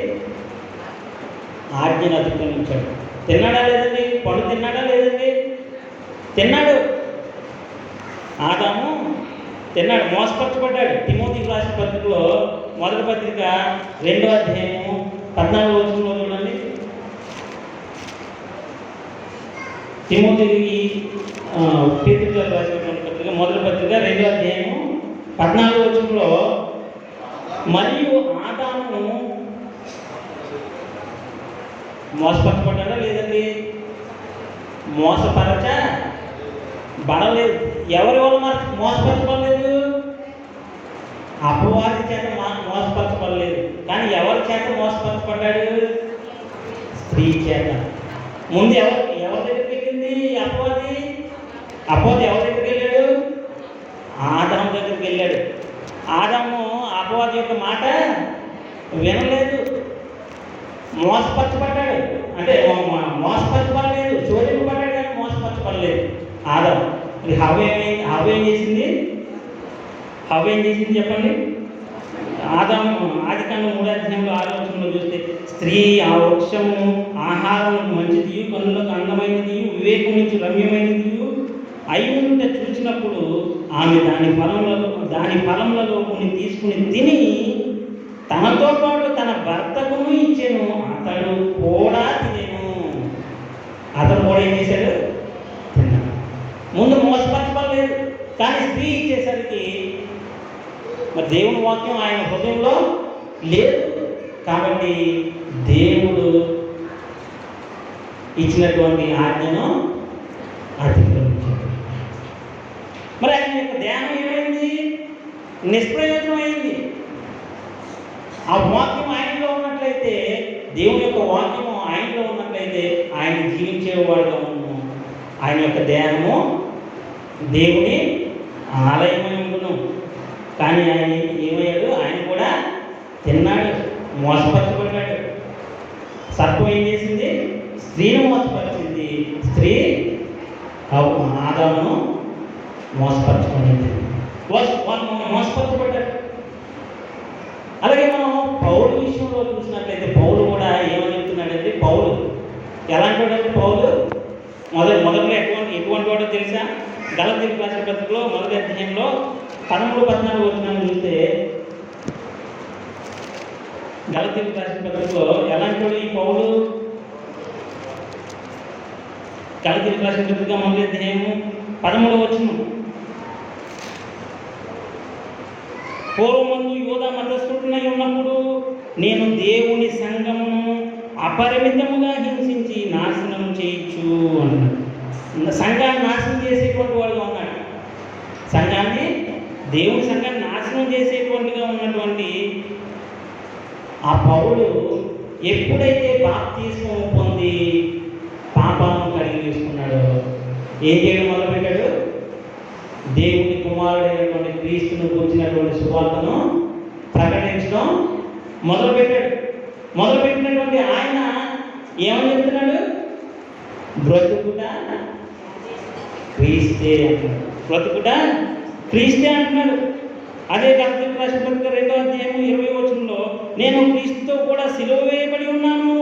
ఆజ్ఞను అతిక్రమించాడు. తిన్నాడా లేదండి? పండు తిన్నాడా లేదండి? తిన్నాడు. ఆదాము తిన్నాడు, మోసపరచబడ్డాడు. తిమోతికి రాసిన పత్రికలో మొదటి పత్రిక 2వ అధ్యాయము 14వ వచనంలో చూడండి. తిమోతికి పేతురు గారు రాసినటువంటి పత్రిక మొదటి పత్రిక 2వ అధ్యాయము 14వ వచనంలో, మరియు ఆదాము మోసపరచబడ్డాడా లేదండి? మోసపరచబడలేదు. ఎవరి వల్ల మోసపరచబడలేదు? అపవాది చేత మోసపరచబడలేదు. కానీ ఎవరి చేత మోసపరచబడ్డాడు? స్త్రీ చేత. ముందు ఎవరి దగ్గరికి వెళ్ళింది అపవాది? అపవాది ఎవరి దగ్గరికి వెళ్ళాడు? ఆదాము దగ్గరికి వెళ్ళాడు. ఆదాము అపవాది యొక్క మాట వినలేదు, మోసపరచబడ్డాడు. అంటే మోసపరచబడలేదు, శోధింపబడ్డాడు కానీ మోసపరచబడలేదు ఆదాము. మరి హవ్వ ఏం చేసింది? హవ్వ ఏం చేసింది చెప్పండి? ఆదాము ఆదికాండం 3వ అధ్యాయంలో 6వ వచనంలో చూస్తే, స్త్రీ ఆ వృక్షము ఆహారములకు మంచిది, కన్నులకు అందమైనది, వివేకం నుంచి రమ్యమైనది అయి ఉంటే చూసినప్పుడు ఆమె దాని ఫలములలో కొన్ని తీసుకుని తిని తనతో పాటు తన భర్తకును ఇచ్చెను, అతడు కూడా తినెను. అతడు కూడా ఏం చేశాడు? తిన్నాడు. ముందు మోసపరచబడలేదు, కానీ స్త్రీ ఇచ్చేసరికి మరి దేవుని వాక్యం ఆయన హృదయంలో లేదు. కాబట్టి దేవుడు ఇచ్చినటువంటి ఆజ్ఞను అతిక్రమించాడు. మరి ఆయన యొక్క ధ్యానం ఏమైంది? నిష్ప్రయోజనమైంది. ఆ వాక్యం ఆయనలో ఉన్నట్లయితే, దేవుని యొక్క వాక్యము ఆయనలో ఉన్నట్లయితే ఆయన జీవించేవాడుగా ఉన్నాము. ఆయన యొక్క ధ్యానము దేవుని ఆలయమై ఉండును. కానీ ఆయన ఏమయ్యాడు? ఆయన కూడా తిన్నాడు, మోసపరచబడ్డాడు. సర్పం ఏం చేసింది? స్త్రీని మోసపరిచింది. స్త్రీ ఆదామును మోసపరచబడింది, మోసపరచబడ్డాడు. అలాగే మనం పౌలు విషయంలో చూసినట్లయితే పౌలు కూడా ఏమని చెప్తున్నాడంటే, పౌలు ఎలాంటి వాడంటే, పౌలు మొదట్లో ఎటువంటి వాడో తెలుసా? గలతీయులకు రాసిన పత్రికలో 1వ అధ్యాయంలో 13-14 వచనాలు చూస్తే, గలతీయులకు రాసిన పత్రికలో ఎలాంటి వాడు ఈ పౌలు? గలతీయులకు రాసిన పత్రిక 1వ అధ్యాయము 13వ వచనం, పూర్వమందు యూదా మతస్థుడినై ఉన్నప్పుడు నేను దేవుని సంఘమును అపరిమితముగా హింసించి నాశనం చేయొచ్చు అన్నాడు. సంఘాన్ని నాశనం చేసేటువంటి వాడుగా ఉన్నాడు. దేవుని సంఘాన్ని నాశనం చేసేటువంటిగా ఉన్నటువంటి ఆ పౌలు ఎప్పుడైతే బాప్తిస్మం పొంది పాపాలను కడిగి వేసుకున్నాడో ఏం చేయడం మొదలుపెట్టాడు? దేవుని కుమారుడైనటువంటి క్రీస్తును కూర్చున్నటువంటి సువార్తను ప్రకటించడం మొదలుపెట్టాడు. మొదలుపెట్టినటువంటి ఆయన ఏమని చెప్తున్నాడు? బ్రతుకుట క్రీస్తే అంటున్నాడు. బ్రతుకుట క్రీస్తే అంటున్నాడు. అదే గలతీయులకు రాసిన పత్రిక 2వ అధ్యాయం 20వ వచనంలో, నేను క్రీస్తుతో కూడా సిలువ వేయబడి ఉన్నాను,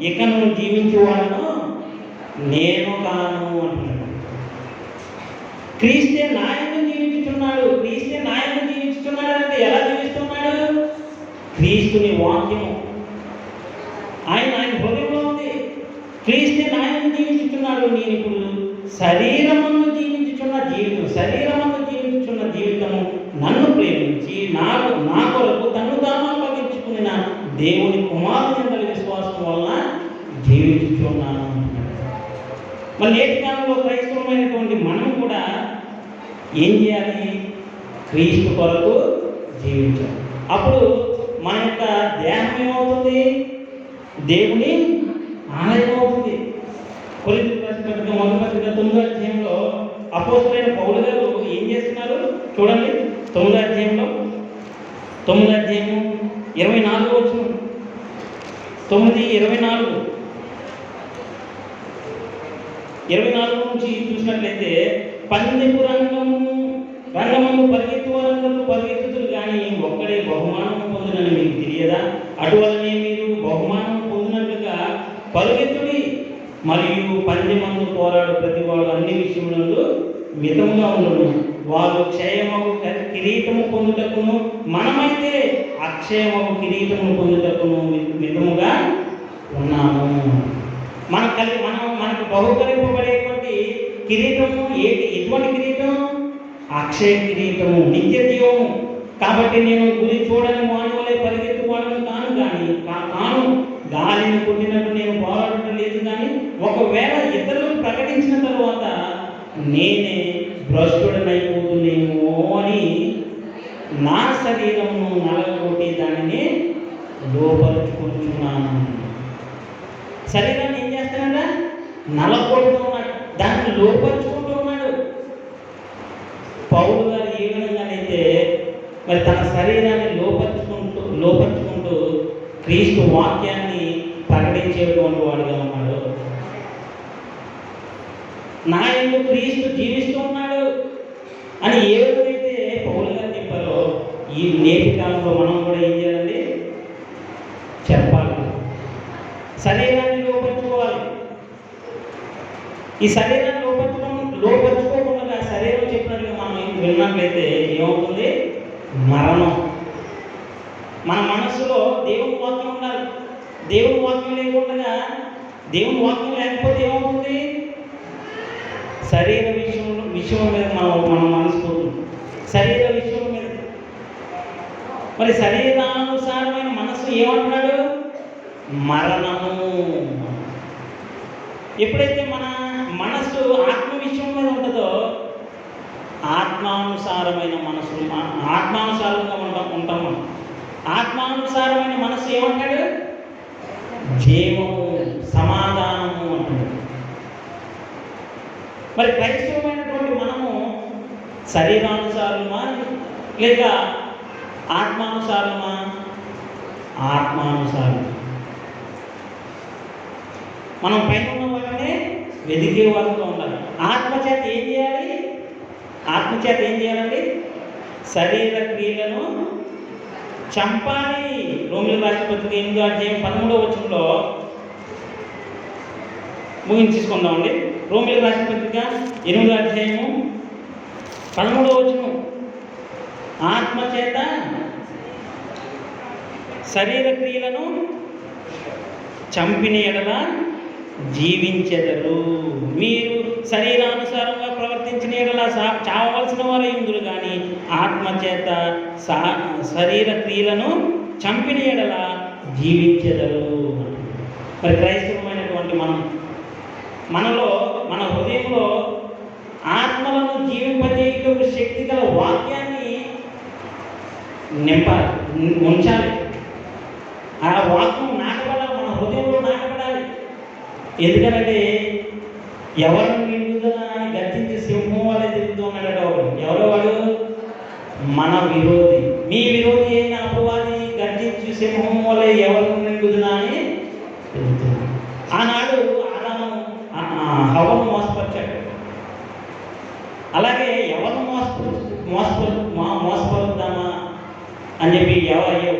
ఇకను జీవించేవాడను నేను కాను అంటున్నాడు. క్రీస్తే నాయకుడు జీవించుతున్నాడు. క్రీస్తే నాయకుడు జీవించుతున్నాడు అంటే ఎలా జీవిస్తున్నాడు? క్రీస్తుని వాక్యము ఆయన హృదయంలో ఉంది. క్రీస్తే నాయకుడు జీవించుతున్నాడు. నేను ఇప్పుడు శరీరమందు జీవించుచున్న జీవితము నన్ను ప్రేమించి నా కొరకు తను తాను అప్పగించుకున్న దేవుని కుమారుని యందు విశ్వాసం వలన జీవించుచున్నాను. మరి నేటి కాలంలో క్రైస్తవమైనటువంటి మనం కూడా ఏం చేయాలి? క్రీస్తు కొరకు జీవించాలి. అప్పుడు మన యొక్క దేహం ఏమవుతుంది? దేవుని ఆలయం అవుతుంది. కొరింథీయులకు రాసిన పత్రిక 1వ పత్రిక 9వ అధ్యాయంలో అపోస్తలుడైన పౌలు గారు ఏం చేస్తున్నారు చూడండి. 9వ అధ్యాయంలో 24వ వచనం, 9:24 నుంచి చూసినట్లయితే, పందెపు రంగము పరిగెత్తువారందరూ పరిగెత్తుతురు కానీ ఒక్కడే బహుమానం పొందునని మీకు తెలియదా? అటువలనే మీరు బహుమానం పొందినట్లుగా పరుగెత్తుడి. మరియు పందెమందు పోరాడు ప్రతివాడు అన్ని విషయములందు మితముగా ఉండును. వారు క్షయమగు కిరీటము పొందుటకును, మనమైతే అక్షయమగు కిరీటము పొందుటకును మితముగా ఉన్నాము. మనకు బహుకరింపబడేటువంటి కిరీటము ఎటువంటి కిరీటం? అక్షయ కిరీటము, నిత్య జీవము. కాబట్టి నేను గురి చూడని మానవులే పరిగెత్తువాడను కాను గాలిని కొట్టినట్టు నేను పోరాడటం లేదు. కానీ ఒకవేళ ఇతరులకు ప్రకటించిన తరువాత నేనే భ్రష్టుడనైపోతున్నామో అని నా శరీరమును నలగొట్టి దానిని లోపరుచుకుంటున్నాను. శరీరాన్ని ఏం చేస్తానంట? నలగొడుతూ ఉన్నాడు, దాన్ని లోపరుచుకుంటూ ఉన్నాడు. పౌలు గారు ఏ విధంగానైతే మరి తన శరీరాన్ని లోపరుచుకుంటూ క్రీస్తు వాక్యాన్ని ప్రకటించేటువంటి వాడుగా ఉన్నాడు. నా యందు క్రీస్తు జీవిస్తూ ఉన్నాడు అని ఏ విధమైతే పౌలు గారు చెప్పారో, ఈ నేటి కాలంలో మనం కూడా ఏం చేయాలండి? చెప్పాలి. శరీరాన్ని లోపరుచుకోవాలి. ఈ శరీరాన్ని లోపరుచుకోకుండా శరీరం చెప్పినట్లుగా మనం విన్నట్లయితే ఏమవుతుంది? మరణం. మన మనస్సులో దేవుని వాక్యం ఉండాలి. దేవుని వాక్యం లేకుండా, దేవుని వాక్యం లేకపోతే ఏమవుతుంది? శరీర విషయం మీద మనం మనసు పోతుంది. శరీర విషయం మీద మరి శరీరానుసారమైన మనస్సు ఏమంటున్నాడు? మరణము. ఎప్పుడైతే మన మనస్సు ఆత్మ విషయం మీద ఉంటుందో, ఆత్మానుసారమైన మనసు, ఆత్మానుసారంగా ఉంటాం మనం. ఆత్మానుసారమైన మనస్సు ఏమంటాడు? జీవము, సమాధానము అంటాడు. మరి క్రైస్తవమైనటువంటి మనము శరీరానుసారమా లేక ఆత్మానుసారమా? ఆత్మానుసారం. మనం పైన ఉన్న వాటినే వెదికే వాళ్ళతో ఉండాలి. ఆత్మచేత ఏం చేయాలి? ఆత్మచేత ఏం చేయాలండి? శరీర క్రియలను చంపాలి. రోమిలకు రాసిన పత్రిక 8వ అధ్యాయం 13వ వచనంలో ముగించుకుందామండి. రోమిలకు రాసిన పత్రిక 8వ అధ్యాయము 13వ వచనం, ఆత్మచేత శరీర క్రియలను చంపిన ఎడల జీవించెదరు. మీరు శరీరానుసారంగా ప్రవర్తించిన ఎడల చావవలసిన వారు ఇందురు, కానీ ఆత్మచేత శరీర క్రియలను చంపిన ఎడల జీవించెదరు. మరి క్రైస్తవమైనటువంటి మనలో మన హృదయంలో ఆత్మలను జీవింపజేయటకు శక్తి గల వాక్యాన్ని ఉంచాలి. ఆ వాక్యం నాటబడాలి, మన హృదయంలో నాటబడాలి. ఎందుకంటే ఎవరు నిండుదనా అని గర్జించి సింహం వల్ల తిరుగుతూ ఉన్నాడట వాడు. ఎవరో వాడు? మన విరోధి. మీ విరోధి అయిన అపవాది గర్జించి సింహం వల్ల ఎవరు నిండుదనా అని తిరుగుతున్నాడు. ఆనాడు ఆదాము హవ్వను మోసపరిచాడు. అలాగే ఎవరు మోసపరుద్దామా అని చెప్పి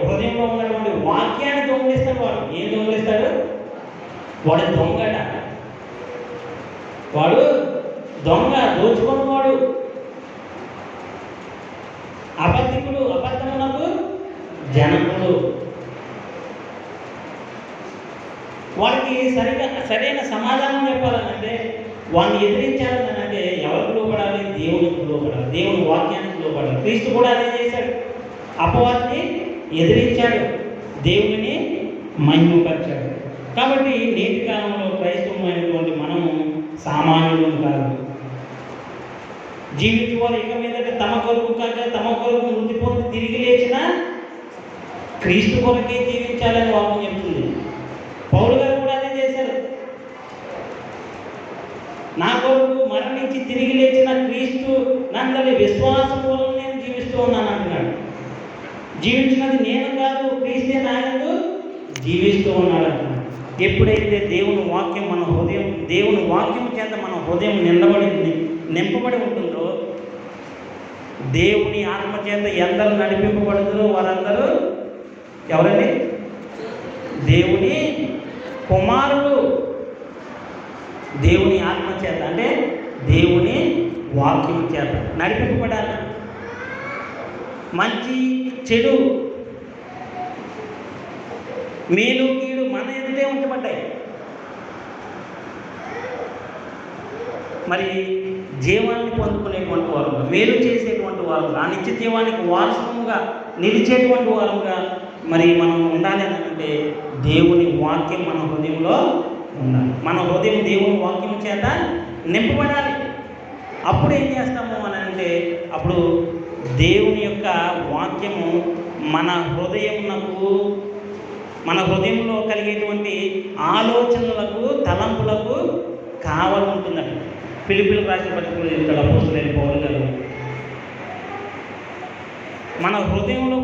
హృదయంలో ఉన్నటువంటి వాక్యాన్ని దొంగిలిస్తాడు వాడు. ఏం దొంగిలిస్తాడు? వాడు దొంగట. వాడు దొంగ, దోచుకున్నవాడు, అబద్ధికుడు, అబద్ధమునకు జనకుడు. వాడికి సరైన సమాధానం చెప్పాలనంటే, వాడిని ఎదిరించాలనంటే ఎవరికి లోపడాలి? దేవునికి లోపడాలి, దేవుని వాక్యానికి లోపడాలి. క్రీస్తు కూడా అదే చేశాడు. అపవాదిని ఎదిరించాడు, దేవుని మహిమపరిచాడు. కాబట్టి నేటి కాలంలో క్రైస్తవమైనటువంటి మనము సామాన్యులం కాదు. జీవించేవారు ఇక మీదట తమ కొరకు మృతి పొంది తిరిగి లేచిన క్రీస్తు కొరకే జీవించాలని వాక్యం చెప్తుంది. పౌలు గారు కూడా అదే చేశారు. నా కొరకు మరణించి తిరిగి లేచిన క్రీస్తు నందలి విశ్వాసం వల్ల నేను జీవిస్తూ ఉన్నాను అంటున్నాడు. జీవించినది నేను కాదు, క్రీస్తే నాయకుడు జీవిస్తూ ఉన్నాడు అంటున్నాడు. ఎప్పుడైతే దేవుని వాక్యం మన హృదయం, దేవుని వాక్యం చేత మన హృదయం నింపబడి ఉంటుందో, దేవుని ఆత్మ చేత ఎందరు నడిపింపబడుతుందో వారందరూ ఎవరండి? దేవుని కుమారుడు. దేవుని ఆత్మ చేత అంటే దేవుని వాక్యం చేత నడిపింపబడాలి. మంచి చెడు, మేలు కీడు మన ఎదుటే ఉంచబడ్డాయి. మరి జీవాన్ని పొందుకునేటువంటి వారు, మేలు చేసేటువంటి వారు, ఆ నిత్య జీవానికి వారసముగా నిలిచేటువంటి వారుగా మరి మనం ఉండాలి అంటే దేవుని వాక్యం మన హృదయంలో ఉండాలి. మన హృదయం దేవుని వాక్యం చేత నింపబడాలి. అప్పుడు ఏం చేస్తాము అని అంటే, అప్పుడు దేవుని యొక్క వాక్యము మన హృదయంలో కలిగేటువంటి ఆలోచనలకు, తలంపులకు కావాలి ఉంటుందట. ఫిలిప్పీలకు రాసిన పత్రికలో చెప్తాడు అపోస్తలుడైన పౌలు గారు. మన హృదయంలో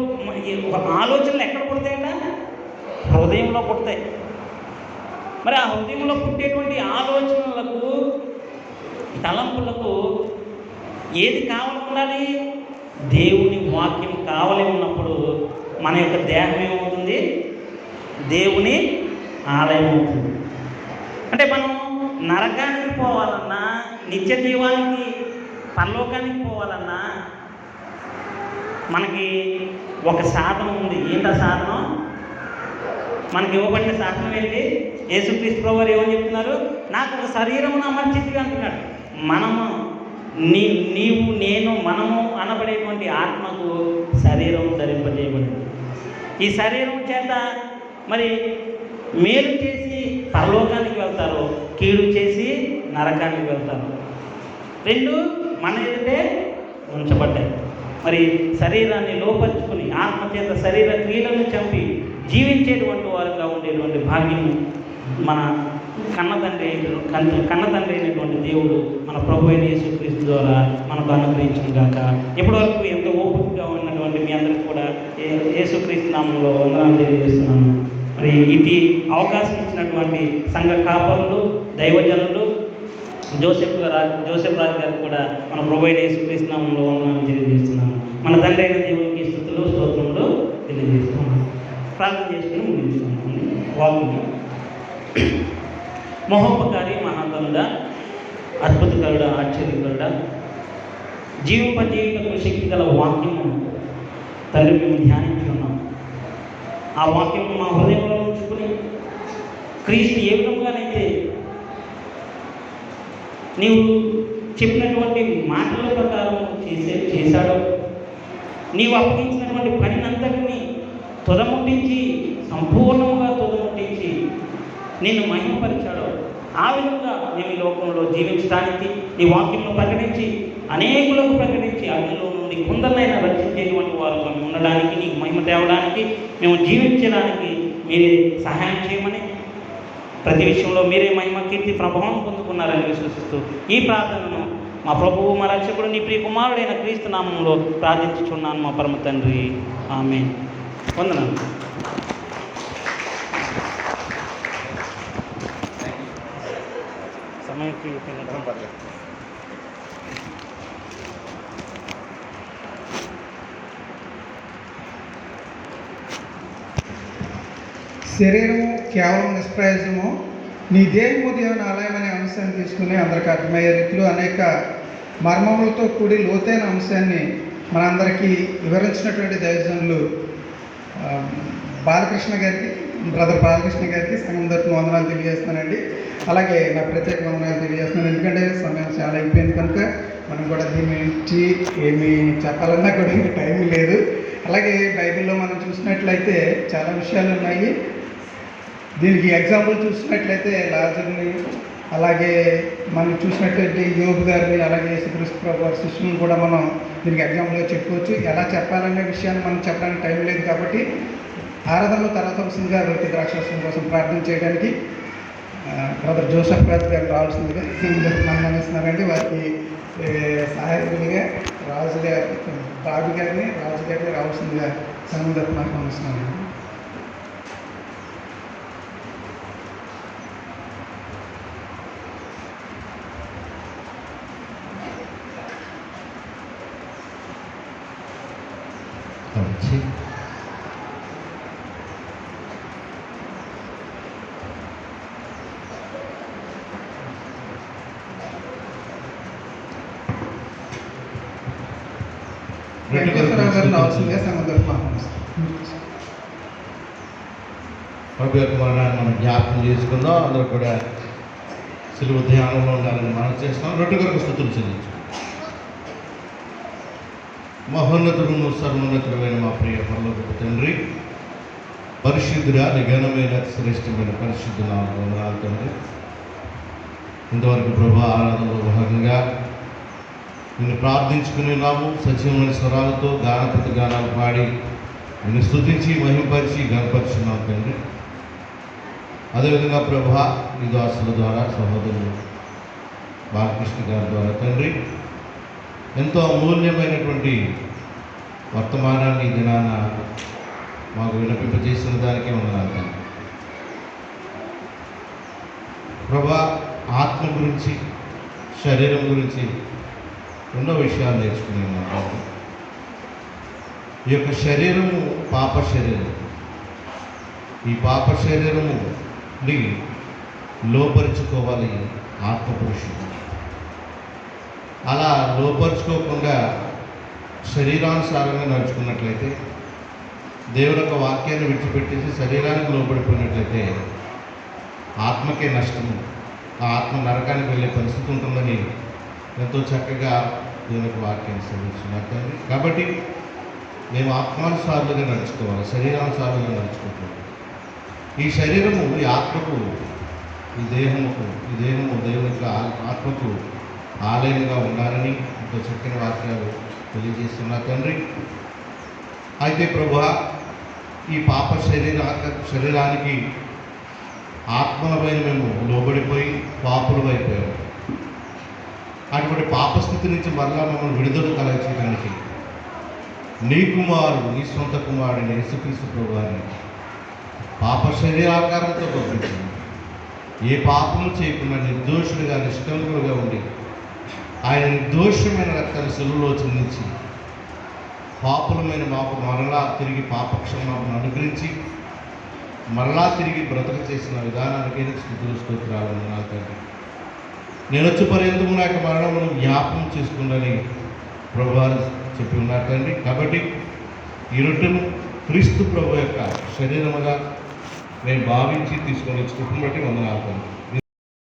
ఒక ఆలోచనలు ఎక్కడ పుడతాయట? హృదయంలో పుడతాయి. మరి ఆ హృదయంలో పుట్టేటువంటి ఆలోచనలకు, తలంపులకు ఏది కావాలి ఉండాలి? దేవుని వాక్యం కావాలి ఉన్నప్పుడు మన యొక్క దేహం ఏమవుతుంది? దేవుని ఆలయం అవుతుంది. అంటే మనం నరకానికి పోవాలన్నా, నిత్య జీవానికి, పరలోకానికి పోవాలన్నా మనకి ఒక సాధనం ఉంది. ఏంటా సాధనం? మనకి ఇవ్వబడిన సాధనం ఏంటి? యేసుక్రీస్తు ప్రభువారు ఏమని చెప్తున్నారు? నాకు ఒక శరీరమును అమర్చితివి అంటున్నాడు. మనము నీవు, నేను, మనము అనబడేటువంటి ఆత్మకు శరీరం ధరింపజేయబడింది. ఈ శరీరం చేత మరి మేలు చేసి పరలోకానికి వెళ్తారు, కీడు చేసి నరకానికి వెళ్తారు. రెండు మన ఎదుటే ఉంచబడ్డాయి. మరి శరీరాన్ని లోపరుచుకుని ఆత్మ చేత శరీర క్రియలను చంపి జీవించేటువంటి వారుగా ఉండేటువంటి భాగ్యం మన కన్నతండ్రి అయినటువంటి దేవుడు మన ప్రభు అయిన యేసుక్రీస్తు ద్వారా మనకు అనుగ్రహించును గాక. ఇప్పటివరకు ఎంతో ఓపికగా ఉన్నటువంటి మీ అందరికీ కూడా యేసుక్రీస్తు నామంలో వందనాలు తెలియజేస్తున్నాను. మరి ఇది అవకాశం ఇచ్చినటువంటి సంఘ కాపరులు, దైవజనులు, జోసెఫ్ రాజు గారికి కూడా మన ప్రభు అయిన యేసుక్రీస్తు నామంలో వందనాలు తెలియజేస్తున్నాను. మన తండ్రి అయిన దేవునికి స్తుతులు, స్తోత్రములు తెలియజేస్తున్నాను. ప్రార్థన చేసుకుని ముగించుకున్నాను. వాక్యం మహోపకారి, మహాకరుడ, అద్భుతకరుడ, ఆశ్చర్యకరుడ, జీవింపజేయుటకు శక్తి గల వాక్యము తండ్రి మేము ధ్యానించి ఉన్నాం. ఆ వాక్యము మా హృదయంలో ఉంచుకుని క్రీస్తు ఏ విధంగానైతే నీవు చెప్పినటువంటి మాటల ప్రకారం చేశాడో, నీవు అప్పగించినటువంటి పనినంతటిని తుదముట్టించి, సంపూర్ణంగా తుదముట్టించి నిన్ను మహిమపరిచాడో, ఆ విధంగా మేము ఈ లోకంలో జీవించడానికి నీ వాక్యంలో ప్రకటించి, అనేకులకు ప్రకటించి, అగ్నిలో నుండి కొందరినైనా రక్షించేటువంటి వారు మేము ఉండడానికి, నీకు మహిమ తేవడానికి, మేము జీవించడానికి మీరే సహాయం చేయమని, ప్రతి విషయంలో మీరే మహిమ, కీర్తి, ప్రభావం పొందుకున్నారని విశ్వసిస్తూ ఈ ప్రార్థనను మా ప్రభువు, మా రక్షకుడు, నీ ప్రియ కుమారుడైన క్రీస్తు నామంలో ప్రార్థించుచున్నాను మా పరమ తండ్రి. ఆమేన్. వందనాలు. శరీరము కేవలం నిష్ప్రయోజనము, నీ దేహము దేవుని ఆలయం అనే అంశాన్ని తీసుకుని అందరికీ అర్థమయ్యే రీతిలో అనేక మర్మములతో కూడి లోతైన అంశాన్ని మనందరికీ వివరించినటువంటి దైవజనులు బాలకృష్ణ గారికి, బ్రదర్ బాలకృష్ణ గారికి సంఘం తరపున వందనాలు తెలియజేస్తున్నానండి. అలాగే నా ప్రత్యేక వందనాలు తెలియజేస్తున్నాను. ఎందుకంటే సమయం చాలా అయిపోయింది కనుక మనం కూడా దీని నుంచి ఏమి చెప్పాలన్నా కూడా ఇంకా టైం లేదు. అలాగే బైబిల్లో మనం చూసినట్లయితే చాలా విషయాలు ఉన్నాయి. దీనికి ఎగ్జాంపుల్ చూసినట్లయితే లాజర్ని, అలాగే మనం చూసినట్లయితే యోబు గారిని, అలాగే యేసుక్రీస్తు ప్రభువు శిష్యులను కూడా మనం దీనికి ఎగ్జాంపుల్గా చెప్పుకోవచ్చు. ఎలా చెప్పాలనే విషయాన్ని మనం చెప్పడానికి టైం లేదు కాబట్టి ఆరాధనలో తర్వాత వస్తుందిగా రొట్టె ద్రాక్షారసం కోసం ప్రార్థన చేయడానికి బ్రదర్ జోసెఫ్ రాజు గారు రావాల్సిందిగా ఆహ్వానిస్తున్నారండి. వారికి సహాయకుడిగా రాజు గారిని రావాల్సిందిగా సంఘం తరపున ఆహ్వానిస్తున్నారండి. వెంకటేశ్వరరావు గారిని రావాల్సిందిగా సంఘం తరపున ఆహ్వానిస్తున్నాం. ప్రభు యొక్క మరణాన్ని మనం జ్ఞాపకం చేసుకుందాం. అందరూ కూడా సిలువ ధ్యానంలో ఉండాలని మనం చేస్తాం. రొట్టె కొరకు స్తుతులు చెల్లించు. మహోన్నతుడును సర్వోన్నతుడైన మా ప్రియ పరలోకపు తండ్రి, పరిశుద్ధుడా, ఘనమైన శ్రేష్టమైన పరిశుద్ధ నామమున వందనాలు తండ్రి. ఇంతవరకు ప్రభు ఆరాధనలో భాగంగా నిన్ను ప్రార్థించుకుని ఉన్నాము. సజీవమైన స్వరాలతో గానపతి గానాలు పాడి నిన్ను స్తుతించి మహిమపరిచి గణపరుచున్నాం తండ్రి. అదేవిధంగా ప్రభా నీ దాసుల ద్వారా సహోదరులు బాలకృష్ణ గారి ద్వారా తండ్రి ఎంతో అమూల్యమైనటువంటి వర్తమానాన్ని ఈ దినాన మాకు వినిపింపజేసిన దానికే వందనాలు తండ్రి. ప్రభా ఆత్మ గురించి శరీరం గురించి ఎన్నో విషయాలు నేర్చుకుని ఉన్నాం. ఈ యొక్క శరీరము పాప శరీరం. ఈ పాప శరీరముని లోపరుచుకోవాలి ఆత్మపురుషుడు. అలా లోపరుచుకోకుండా శరీరానుసారంగా నడుచుకున్నట్లయితే, దేవుని యొక్క వాక్యాన్ని విడిచిపెట్టేసి శరీరానికి లోపడిపోయినట్లయితే ఆత్మకే నష్టము. ఆ ఆత్మ నరకానికి వెళ్ళే పరిస్థితి ఉంటుందని ఎంతో చక్కగా దేవుని యొక్క వాక్యాన్ని చదివిస్తున్నారు. కాబట్టి మేము ఆత్మానుసారులుగా నడుచుకోవాలి, శరీరానుసారులుగా నడుచుకుంటున్నాం. ఈ శరీరము ఈ ఆత్మకు, ఈ దేహము దేవుని యొక్క ఆత్మకు ఆలయంగా ఉండాలని ఎంతో చక్కని వాక్యాలు తెలియజేస్తున్నారు తండ్రి. అయితే ప్రభువా, ఈ పాప శరీరానికి ఆత్మలపైన మేము లోబడిపోయి పాపులు అయిపోయాము. అటువంటి పాపస్థితి నుంచి మరలా మమ్మల్ని విడుదల కలగచేయడానికి నీ కుమారుడు, నీ సొంత కుమారుడిని యేసుక్రీస్తు ప్రభువారిని పాప శరీరాకారంతో పంపించింది. ఏ పాపము చేయకుండా నిర్దోషుడిగా నిష్కల్మలుగా ఉండి ఆయన నిర్దోషమైన రక్తాన్ని శిలువలో చెందించి పాపులమైన మాకు మరలా తిరిగి పాపక్షమాపణ అనుగ్రహించి మరలా తిరిగి బ్రతక చేసిన విధానానికి స్తుతులు స్తోత్రాలు నాకు. నేను వచ్చి పర్యంతము నా యొక్క మరణమును జ్ఞాపకం చేసుకుందని ప్రభువారు చెప్పి ఉన్నారు తండ్రి. కాబట్టి ఈ రొట్టెను క్రీస్తు ప్రభు యొక్క శరీరముగా నేను భావించి తీసుకొని వచ్చి బట్టి వందనాలు తండ్రి.